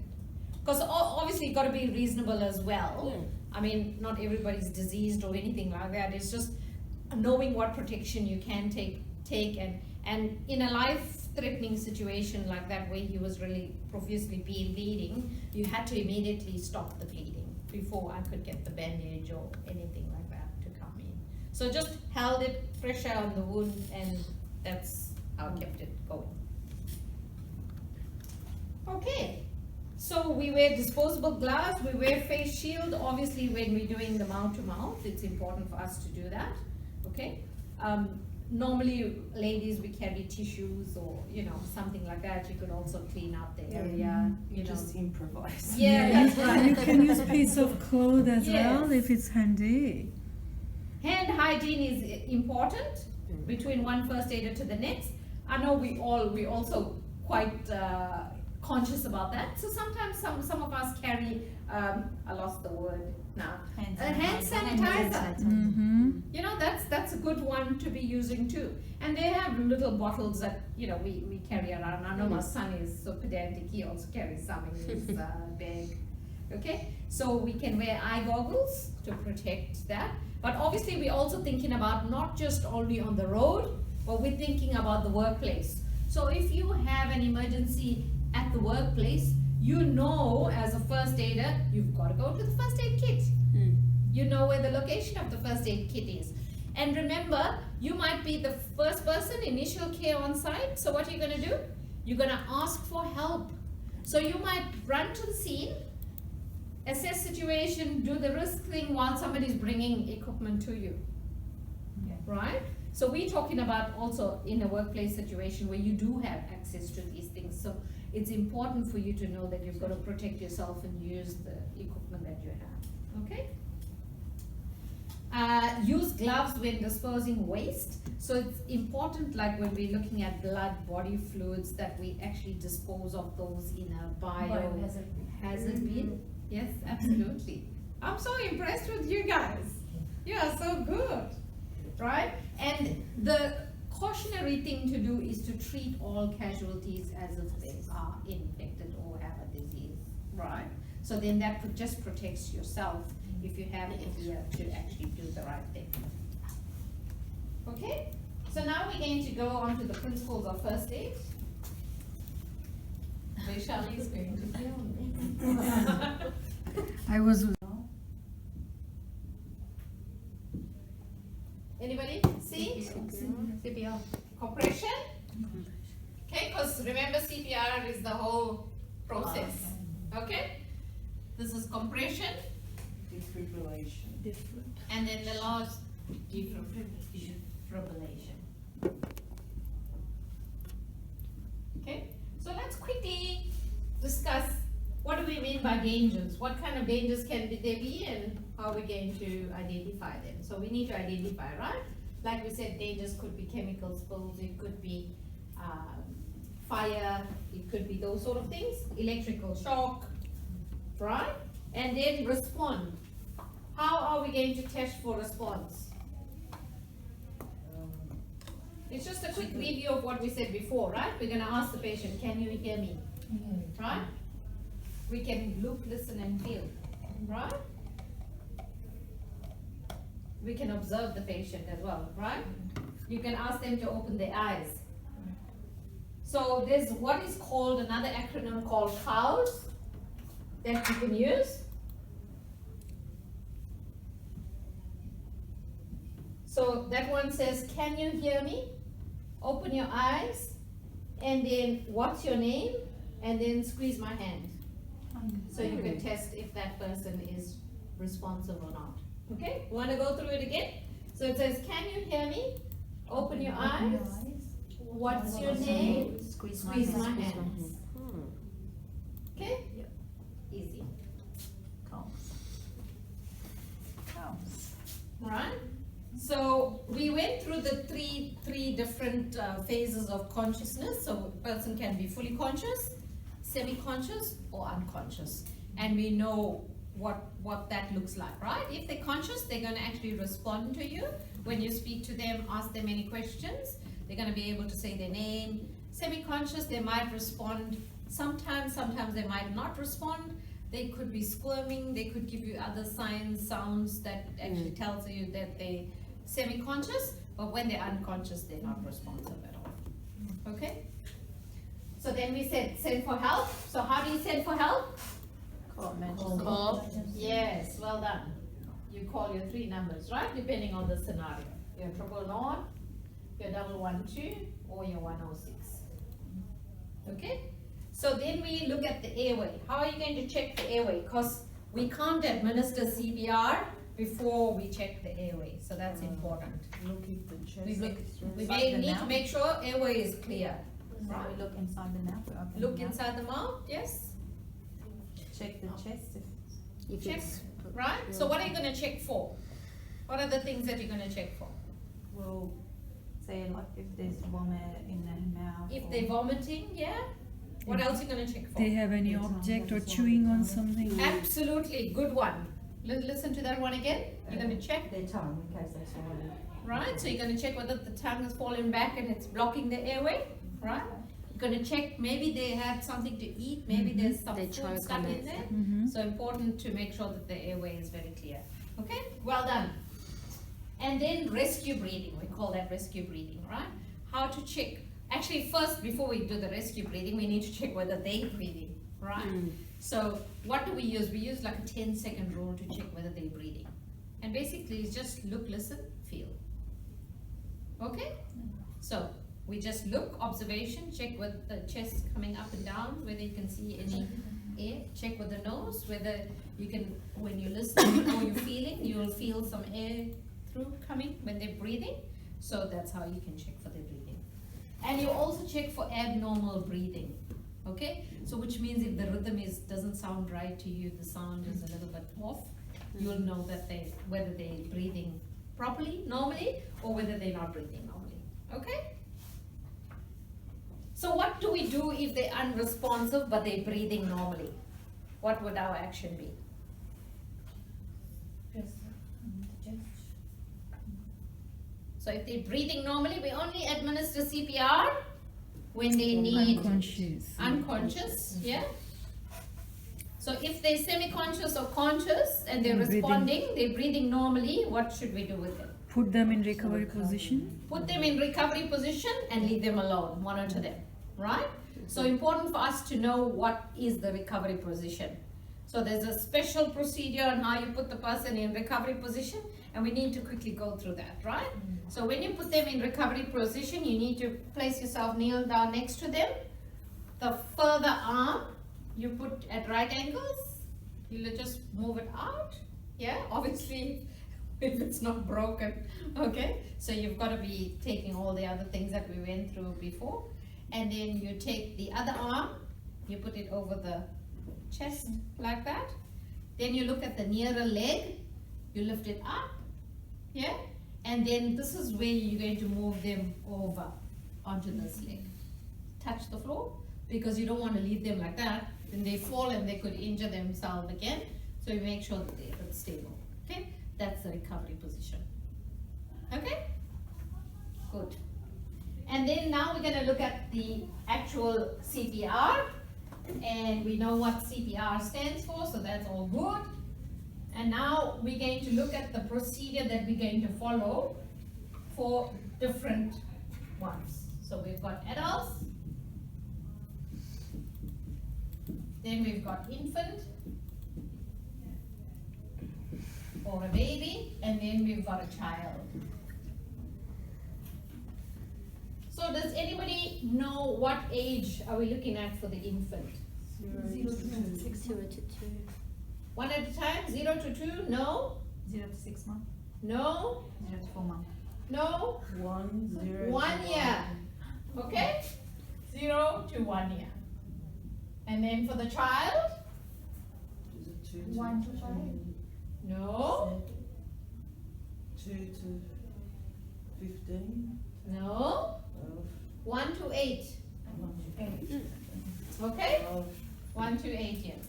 because obviously you gotta be reasonable as well. Yeah. I mean, not everybody's diseased or anything like that, it's just knowing what protection you can take and in a life-threatening situation like that where he was really profusely bleeding, you had to immediately stop the bleeding before I could get the bandage or anything like that to come in. So just held it, pressure on the wound, and that's how I kept it going. Okay, so we wear disposable gloves, we wear face shield. Obviously when we're doing the mouth to mouth, it's important for us to do that, okay? Normally, ladies, we carry tissues or, something like that. You could also clean up the area, You just improvise. Yeah, that's right. You can use piece of cloth as Yes. well if it's handy. Hand hygiene is important between one first aider to the next. I know we also quite conscious about that. So sometimes some of us carry, I lost the word now, hand sanitizer. Mm-hmm. That's a good one to be using too. And they have little bottles that, we carry around. I know my son is so pedantic, he also carries some in his bag. Okay, so we can wear eye goggles to protect that. But obviously we're also thinking about not just only on the road, but we're thinking about the workplace. So if you have an emergency at the workplace, as a first aider, you've got to go to the first aid kit. You know where the location of the first aid kit is. And remember, you might be the first person, initial care on site. So what are you going to do? You're going to ask for help. So you might run to the scene, assess situation, do the risk thing while somebody's bringing equipment to you. Yeah. Right? So we're talking about also in a workplace situation where you do have access to these things. So it's important for you to know that you've got to protect yourself and use the equipment that you have. Okay? Use gloves when disposing waste. So it's important, like when we're looking at blood, body fluids, that we actually dispose of those in a biohazard bin. Yes, absolutely. I'm so impressed with you guys. You are so good, right? And the cautionary thing to do is to treat all casualties as if they are infected or have a disease, right? So then that just protects yourself if you have it here to actually do the right thing. Okay, so now we're going to go on to the principles of first aid. Vaishali is going to film me. I was Anybody see? CPR. Compression? Okay, because remember CPR is the whole process. Okay? This is compression, Defibrillation. and then the last defibrillation. Okay, so let's quickly discuss what do we mean by dangers? What kind of dangers can there be, and how are we going to identify them? So we need to identify, right? Like we said, dangers could be chemical spills, it could be fire, it could be those sort of things, electrical shock, right? And then respond. How are we going to test for response? It's just a quick review of what we said before, right? We're gonna ask the patient, can you hear me? Right? We can look, listen and feel, right? We can observe the patient as well, right? You can ask them to open their eyes. So there's what is called another acronym called COWS that you can use. So that one says, can you hear me? Open your eyes, and then what's your name? And then squeeze my hand. So you can test if that person is responsive or not. Okay, wanna go through it again? So it says, can you hear me? Open your eyes. What's your name? Squeeze my hands. Hmm. Okay? Easy. Comes. Right? So we went through the three different phases of consciousness. So a person can be fully conscious, semi-conscious, or unconscious. And we know what that looks like, right? If they're conscious, they're going to actually respond to you. When you speak to them, ask them any questions, they're going to be able to say their name. Semi-conscious, they might respond sometimes they might not respond. They could be squirming, they could give you other signs, sounds that actually tells you that they're semi-conscious, but when they're unconscious, they're not responsive at all. Okay? So then we said send for help. So how do you send for help? Call. Yes, well done. You call your 3 numbers, right? Depending on the scenario. Your 000, your 112, or your 106. Okay? So then we look at the airway. How are you going to check the airway? Because we can't administer CPR before we check the airway. So that's important. Look if the chest We look, is we Inside may the need to mouth? make sure airway is clear. So we look inside the mouth, we open Look the mouth. inside the mouth, yes? Check the chest if If Check, it's right? So what are you gonna check for? What are the things that you're gonna check for? well, say like if there's vomit in the mouth. If or- they're vomiting, yeah? What else are you gonna check for? They have any object or chewing on something? Absolutely, good one. Listen to that one again. You're gonna check, Their tongue in case they swallow it. right? So you're gonna check whether the tongue has fallen back and it's blocking the airway, right? You're gonna check, maybe they had something to eat, maybe there's some They food choke stuck on in it. there. Mm-hmm. So important to make sure that the airway is very clear. Okay, well done. And then rescue breathing, we call that rescue breathing, right? How to check, actually first before we do the rescue breathing, we need to check whether they're breathing, right? So what do we use? We use like a 10-second rule to check whether they're breathing. And basically it's just look, listen, feel. Okay? So we just look, observation, check with the chest coming up and down, whether you can see any air, check with the nose, whether you can, when you're listening or you're feeling, you'll feel some air through coming when they're breathing. So that's how you can check for their breathing. And you also check for abnormal breathing, okay? So which means if the rhythm doesn't sound right to you, the sound is a little bit off, you'll know that whether they're breathing properly, normally, or whether they're not breathing normally, okay? So what do we do if they're unresponsive but they're breathing normally? What would our action be? So if they're breathing normally, we only administer CPR when they need unconscious, yeah? So if they're semi-conscious or conscious and they're Breathing. responding, they're breathing normally, what should we do with them? Put them in recovery position. Put them in recovery position and leave them alone, monitor them, right? So important for us to know what is the recovery position. So there's a special procedure on how you put the person in recovery position, and we need to quickly go through that, right? So when you put them in recovery position, you need to place yourself, kneel down next to them. The further arm you put at right angles, you'll just move it out, yeah? Obviously, if it's not broken, okay? So you've got to be taking all the other things that we went through before. And then you take the other arm, you put it over the chest like that. Then you look at the nearer leg, you lift it up, yeah? And then this is where you're going to move them over onto this leg. Touch the floor, because you don't want to leave them like that. Then they fall and they could injure themselves again. So you make sure that they're stable. Okay, that's the recovery position. Okay, good. And then now we're going to look at the actual CPR. And we know what CPR stands for, so that's all good. And now we're going to look at the procedure that we're going to follow for different ones. So we've got adults, then we've got infant or a baby, and then we've got a child. So does anybody know what age are we looking at for the infant? 0 to 2. One at a time, 0 to 2, no, 0 to 6 months, no, 0 to 4 months. no, 1, 0. 1 year, okay? 0 to 1 year. And then for the child, Is it 2 to 1 to 5. no, 2 to 15? no, 1 to 8, okay? 1 to 8 years.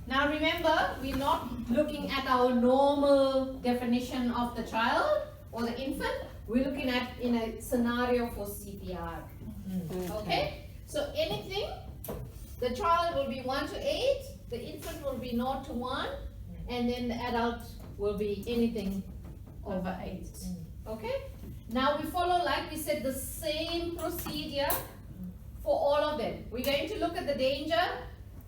Now remember, we're not looking at our normal definition of the child or the infant. We're looking at in a scenario for CPR. Okay? So anything, the child will be 1 to 8, the infant will be 0 to 1, and then the adult will be anything over 8. Okay? Now we follow, like we said, the same procedure for all of them. We're going to look at the danger.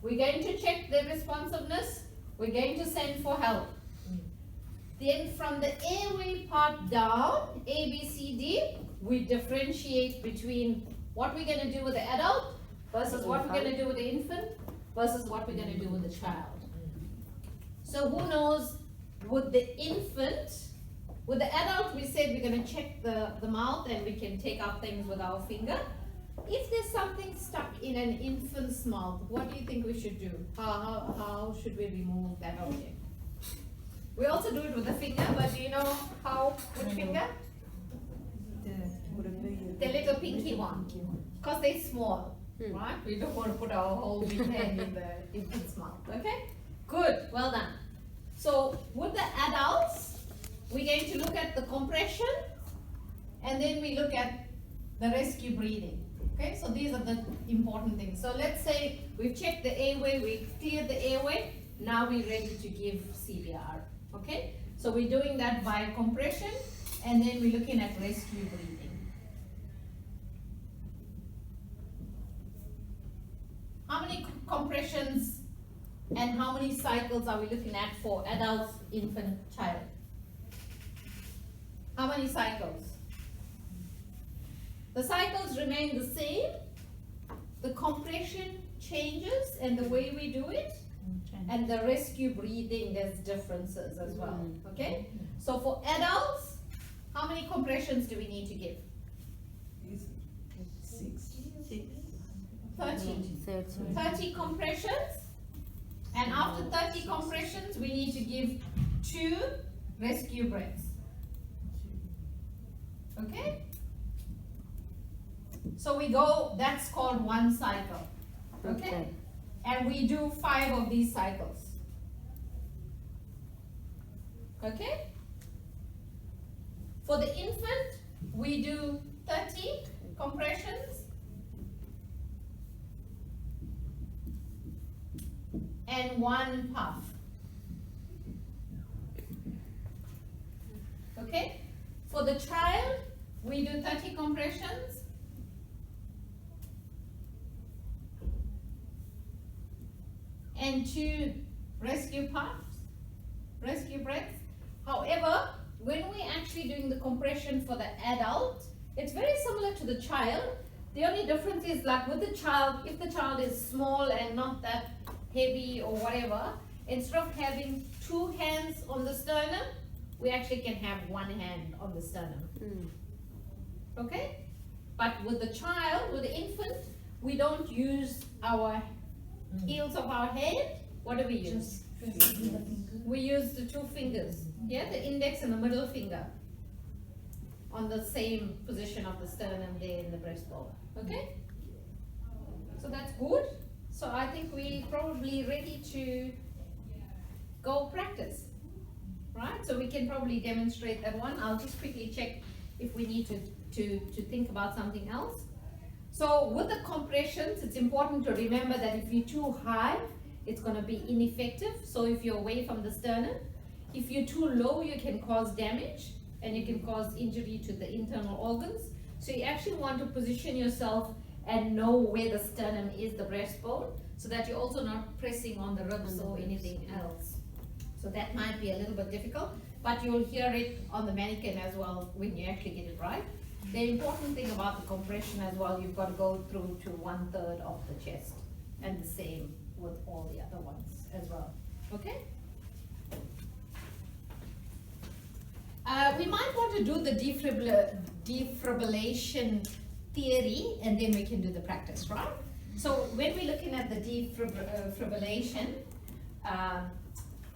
We're going to check their responsiveness. We're going to send for help. Then from the airway part down, A, B, C, D, we differentiate between what we're going to do with the adult versus what we're going to do with the infant versus what we're going to do with the child. So who knows, with the infant, with the adult, we said we're going to check the mouth and we can take out things with our finger. If there's something stuck in an infant's mouth, what do you think we should do? How should we remove that object? We also do it with the finger, but do you know how? Which finger? Would it be The little pinky one. Because they're small, right? We don't want to put our whole big hand in the infant's mouth, okay? Good, well done. So with the adults, we're going to look at the compression, and then we look at the rescue breathing. Okay, so these are the important things. So let's say we've checked the airway, we've cleared the airway, now we're ready to give CPR. Okay, so we're doing that by compression, and then we're looking at rescue breathing. How many compressions and how many cycles are we looking at for adults, infant, child? How many cycles? The cycles remain the same, the compression changes and the way we do it, and the rescue breathing, there's differences as well, okay? So for adults, how many compressions do we need to give? Is it 6? 30. 30 compressions, and after 30 compressions, we need to give 2 rescue breaths, okay? So we go, that's called 1 cycle, okay? And we do 5 of these cycles, okay? For the infant, we do 30 compressions and 1 puff, okay? For the child, we do 30 compressions and 2 rescue puffs, rescue breaths. However, when we're actually doing the compression for the adult, it's very similar to the child. The only difference is, like with the child, if the child is small and not that heavy or whatever, instead of having 2 hands on the sternum, we actually can have 1 hand on the sternum. Okay? But with the child, with the infant, we don't use our heels of our hand. What do we use? We use the 2 fingers. Yeah, the index and the middle finger. on the same position of the sternum there in the breastbone, okay? So that's good. So I think we're probably ready to go practice, right? So we can probably demonstrate that one. I'll just quickly check if we need to think about something else. So with the compressions, it's important to remember that if you're too high, it's going to be ineffective. So if you're away from the sternum, if you're too low, you can cause damage and you can cause injury to the internal organs. So you actually want to position yourself and know where the sternum is, the breastbone, so that you're also not pressing on the ribs or anything else. So that might be a little bit difficult, but you'll hear it on the mannequin as well when you actually get it right. The important thing about the compression as well, you've got to go through to 1/3 of the chest, and the same with all the other ones as well, okay? We might want to do the defibrillation theory, and then we can do the practice, right? So when we're looking at the defibrillation,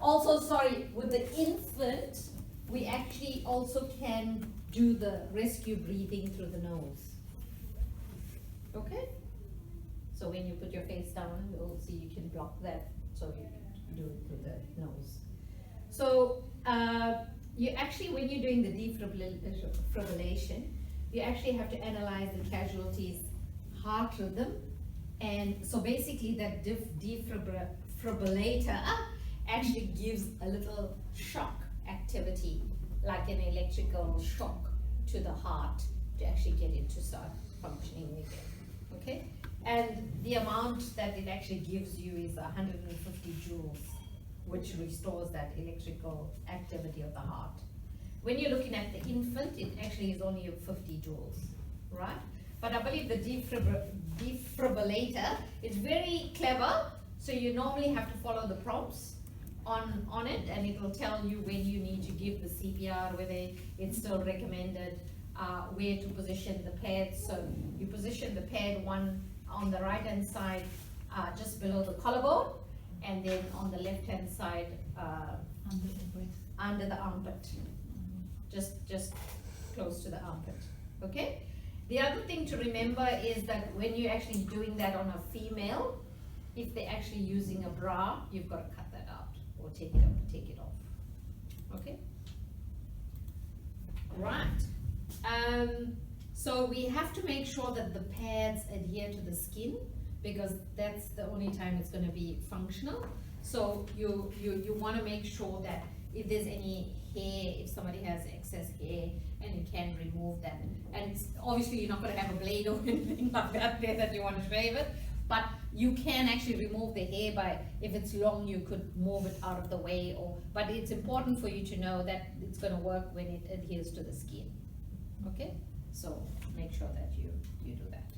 also, sorry, with the infant, we actually also can do the rescue breathing through the nose. Okay? So when you put your face down, you'll see you can block that, so you can do it through the nose. So you actually, when you're doing the defibrillation, you actually have to analyze the casualty's heart rhythm. And so basically that defibrillator actually gives a little shock activity, like an electrical shock to the heart to actually get it to start functioning again, okay? And the amount that it actually gives you is 150 joules, which restores that electrical activity of the heart. When you're looking at the infant, it actually is only 50 joules, right? But I believe the defibrillator is very clever, so you normally have to follow the prompts on it, and it will tell you when you need to give the CPR, whether it's still recommended, where to position the pad. So you position the pad one on the right hand side, just below the collarbone, and then on the left hand side, under the armpit, just close to the armpit, okay? The other thing to remember is that when you're actually doing that on a female, if they're actually using a bra, you've got to cut that out or take it off, okay? Right. So we have to make sure that the pads adhere to the skin, because that's the only time it's going to be functional. So you want to make sure that if there's any hair, if somebody has excess hair, and you can remove that. And obviously you're not going to have a blade or anything like that there that you want to shave it, but you can actually remove the hair by, if it's long, you could move it out of the way, but it's important for you to know that it's going to work when it adheres to the skin, okay? So make sure that you do that.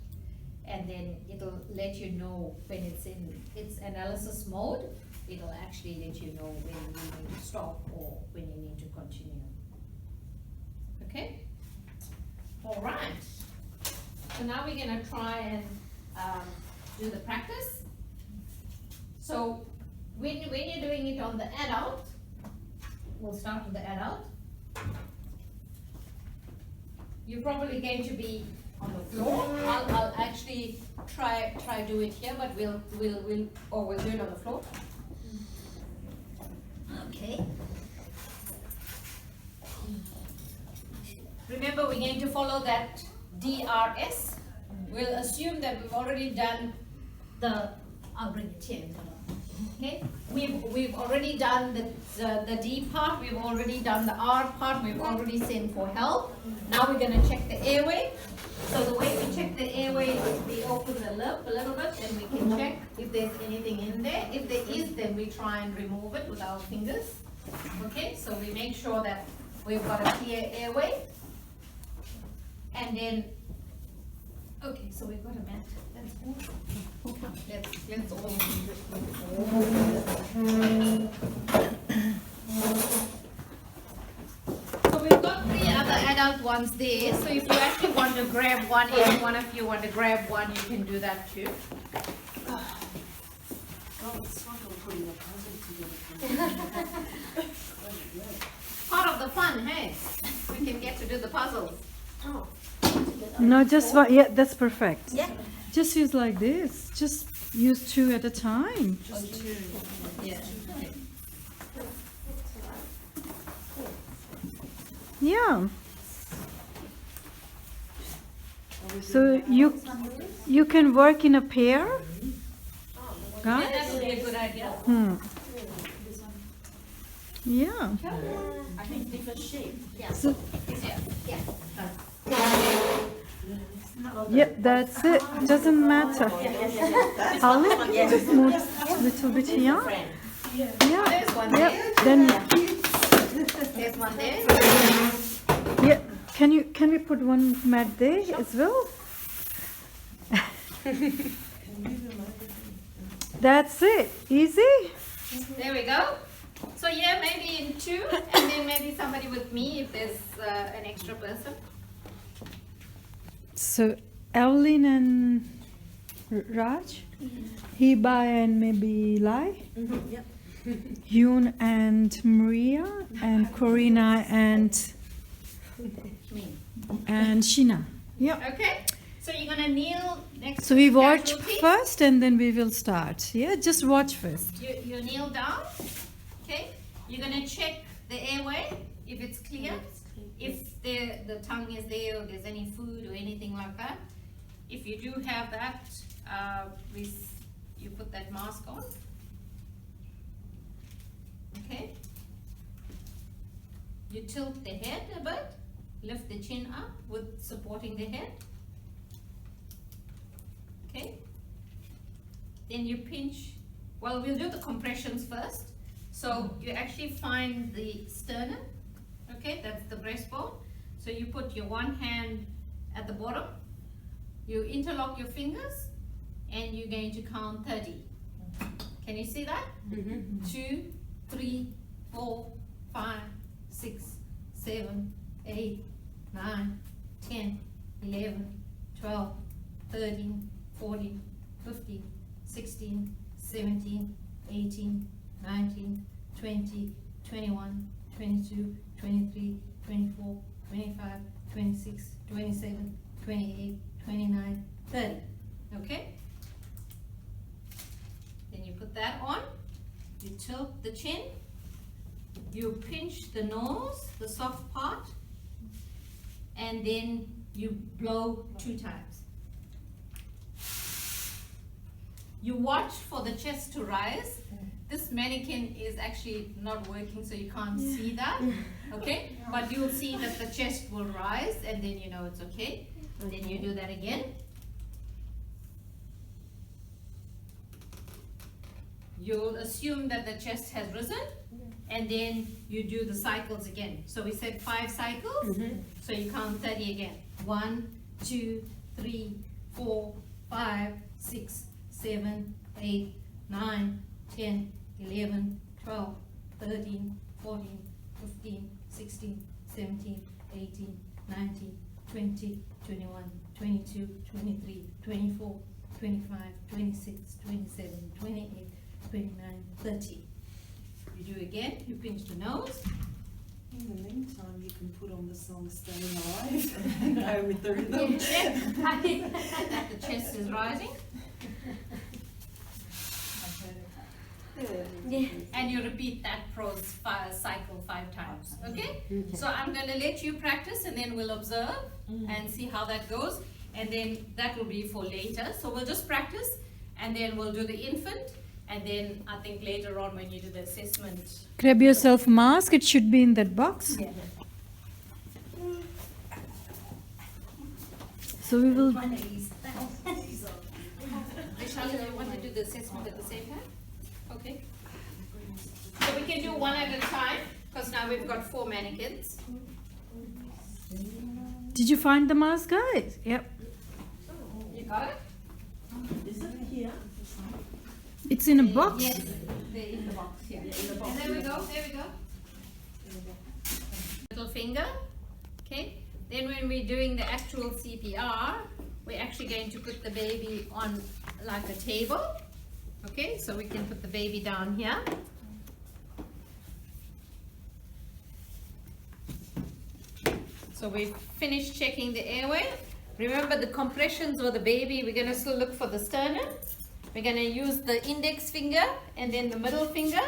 And then it'll let you know when it's in its analysis mode. It'll actually let you know when you need to stop or when you need to continue. Okay? All right. So now we're going to try and do the practice. So when you're doing it on the adult, we'll start with the adult. You're probably going to be on the floor. I'll actually try do it here, but we'll do it on the floor. Okay. Remember, we're going to follow that DRS. We'll assume that we've already done I'll bring it here. Okay, we've already done the D part, we've already done the R part, we've already sent for help. Now we're going to check the airway. So the way we check the airway is we open the lip a little bit and we can check if there's anything in there. If there is, then we try and remove it with our fingers. Okay, so we make sure that we've got a clear airway. And then, okay, so we've got a mat. That's good. Let's all do So we've got 3 other adult ones there. So if you actually want to grab one, if one of you want to grab one, you can do that too. Part of the fun, hey? We can get to do the puzzles. Oh. No, just one. Yeah, that's perfect. Yeah. Just use like this. Just use 2 at a time. Yeah. Yeah. So you can work in a pair, Yeah, guys. that would be a good idea. Yeah. I think different shape. So, Yeah. yeah, that's it. Doesn't matter. Olive, just move a little bit here. Yeah. There's one Yeah. there. Then There's one there. yeah. Can we put one mat there as well? That's it. Easy. There we go. So yeah, maybe in 2, and then maybe somebody with me if there's an extra person. So Evelyn and Raj, Hiba and maybe Lai, Yoon and Maria, and Corina and Me. Sheena. Yeah. Okay. So you're gonna kneel next. So to we the watch casualty. first and then we will start. Yeah, just watch first. You kneel down. Okay. You're gonna check the airway if it's clear. If the tongue is there or there's any food or anything like that. If you do have that, you put that mask on. Okay. You tilt the head a bit, lift the chin up with supporting the head. Okay. Then you pinch, well, we'll do the compressions first. So you actually find the sternum, okay, that's the breastbone. So you put your one hand at the bottom, you interlock your fingers, and you're going to count 30. Can you see that? 2, 3, 4, 5, 6, 7, 8, 9, 10, 11, 12, 13, 14, 15, 16, 17, 18, 19, 20, 21, 22, 23, 24, 25, 26, 27, 28, 29, 30. Okay? Then you put that on, you tilt the chin, you pinch the nose, the soft part, and then you blow 2 times. You watch for the chest to rise. This mannequin is actually not working, so you can't see that, okay? But you'll see that the chest will rise, and then you know it's okay. And then you do that again. You'll assume that the chest has risen, and then you do the cycles again. So we said 5 cycles, so you count 30 again. 1, 2, 3, 4, 5, 6, 7, 8, 9, 10, 11, 12, 13, 14, 15, 16, 17, 18, 19, 20, 21, 22, 23, 24, 25, 26, 27, 28, 29, 30. You do again, you pinch the nose. In the meantime, you can put on the song Staying Alive and go with the rhythm. Check. The chest is rising. Yeah. And you repeat that cycle 5 times, okay? So I'm going to let you practice, and then we'll observe and see how that goes, and then that will be for later. So we'll just practice, and then we'll do the infant, and then I think later on when you do the assessment. Grab yourself mask. It should be in that box. Yeah. So we will. Vishal, do you want to do the assessment at the same time? Okay. So we can do one at a time, because now we've got 4 mannequins. Did you find the mask, guys? Yep. You got it? Is it here? It's in a box. Yes, they're in the box, yeah. And there we go, there we go. Little finger, okay? Then when we're doing the actual CPR, we're actually going to put the baby on like a table. Okay, so we can put the baby down here. So So we've finished checking the airway. Remember the compressions or the baby, we're going to still look for the sternum. We're going to use the index finger and then the middle finger.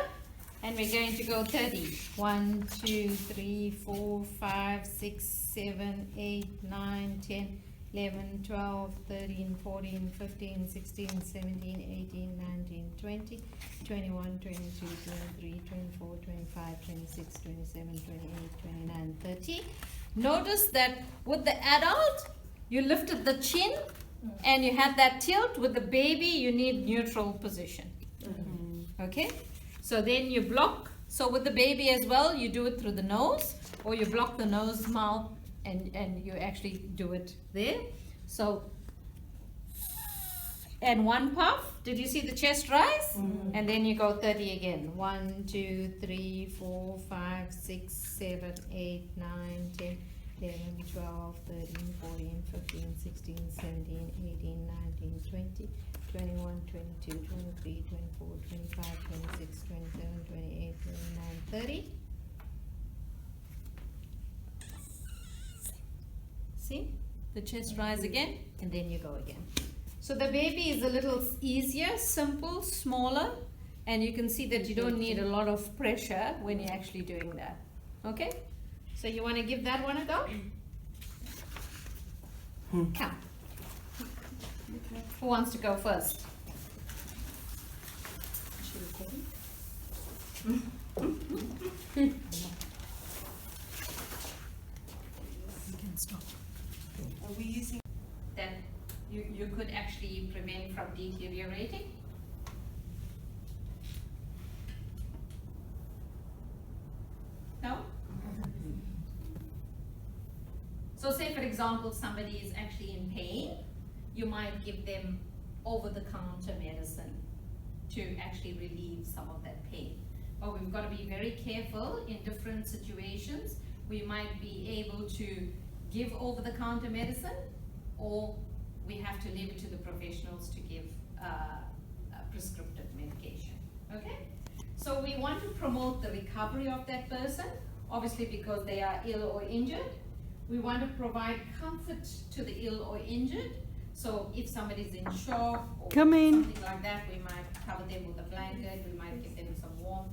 And we're going to go 30. 1, 2, 3, 4, 5, 6, 7, 8, 9, 10, 11, 12, 13, 14, 15, 16, 17, 18, 19, 20, 21, 22, 23, 24, 25, 26, 27, 28, 29, 30. Notice that with the adult, you lifted the chin and you had that tilt. With the baby, you need neutral position. Okay? So then you block. So with the baby as well, you do it through the nose, or you block the nose, mouth, and you actually do it there. So, and one puff. Did you see the chest rise? And then you go 30 again. 1, 2, 3, 4, 5, 6, 7, 8, 9, 10, 11, 12, 13, 14, 15, 16, 17, 18, 19, 20, 21, 22, 23, 24, 25, 26, 27, 28, 29, 30. See? The chest rise again, and then you go again. So the baby is a little easier, simple, smaller, and you can see that you don't need a lot of pressure when you're actually doing that. Okay? So you want to give that one a go? Come. Who wants to go first? You can stop. Are we using? That you could actually prevent from deteriorating. No? So say for example somebody is actually in pain, you might give them over-the-counter medicine to actually relieve some of that pain. But we've got to be very careful in different situations. We might be able to give over-the-counter medicine, or we have to leave it to the professionals to give prescriptive medication. Okay? So we want to promote the recovery of that person, obviously because they are ill or injured. We want to provide comfort to the ill or injured. So if somebody's in shock or Come in. something like that, we might cover them with a blanket, we might give them some warmth.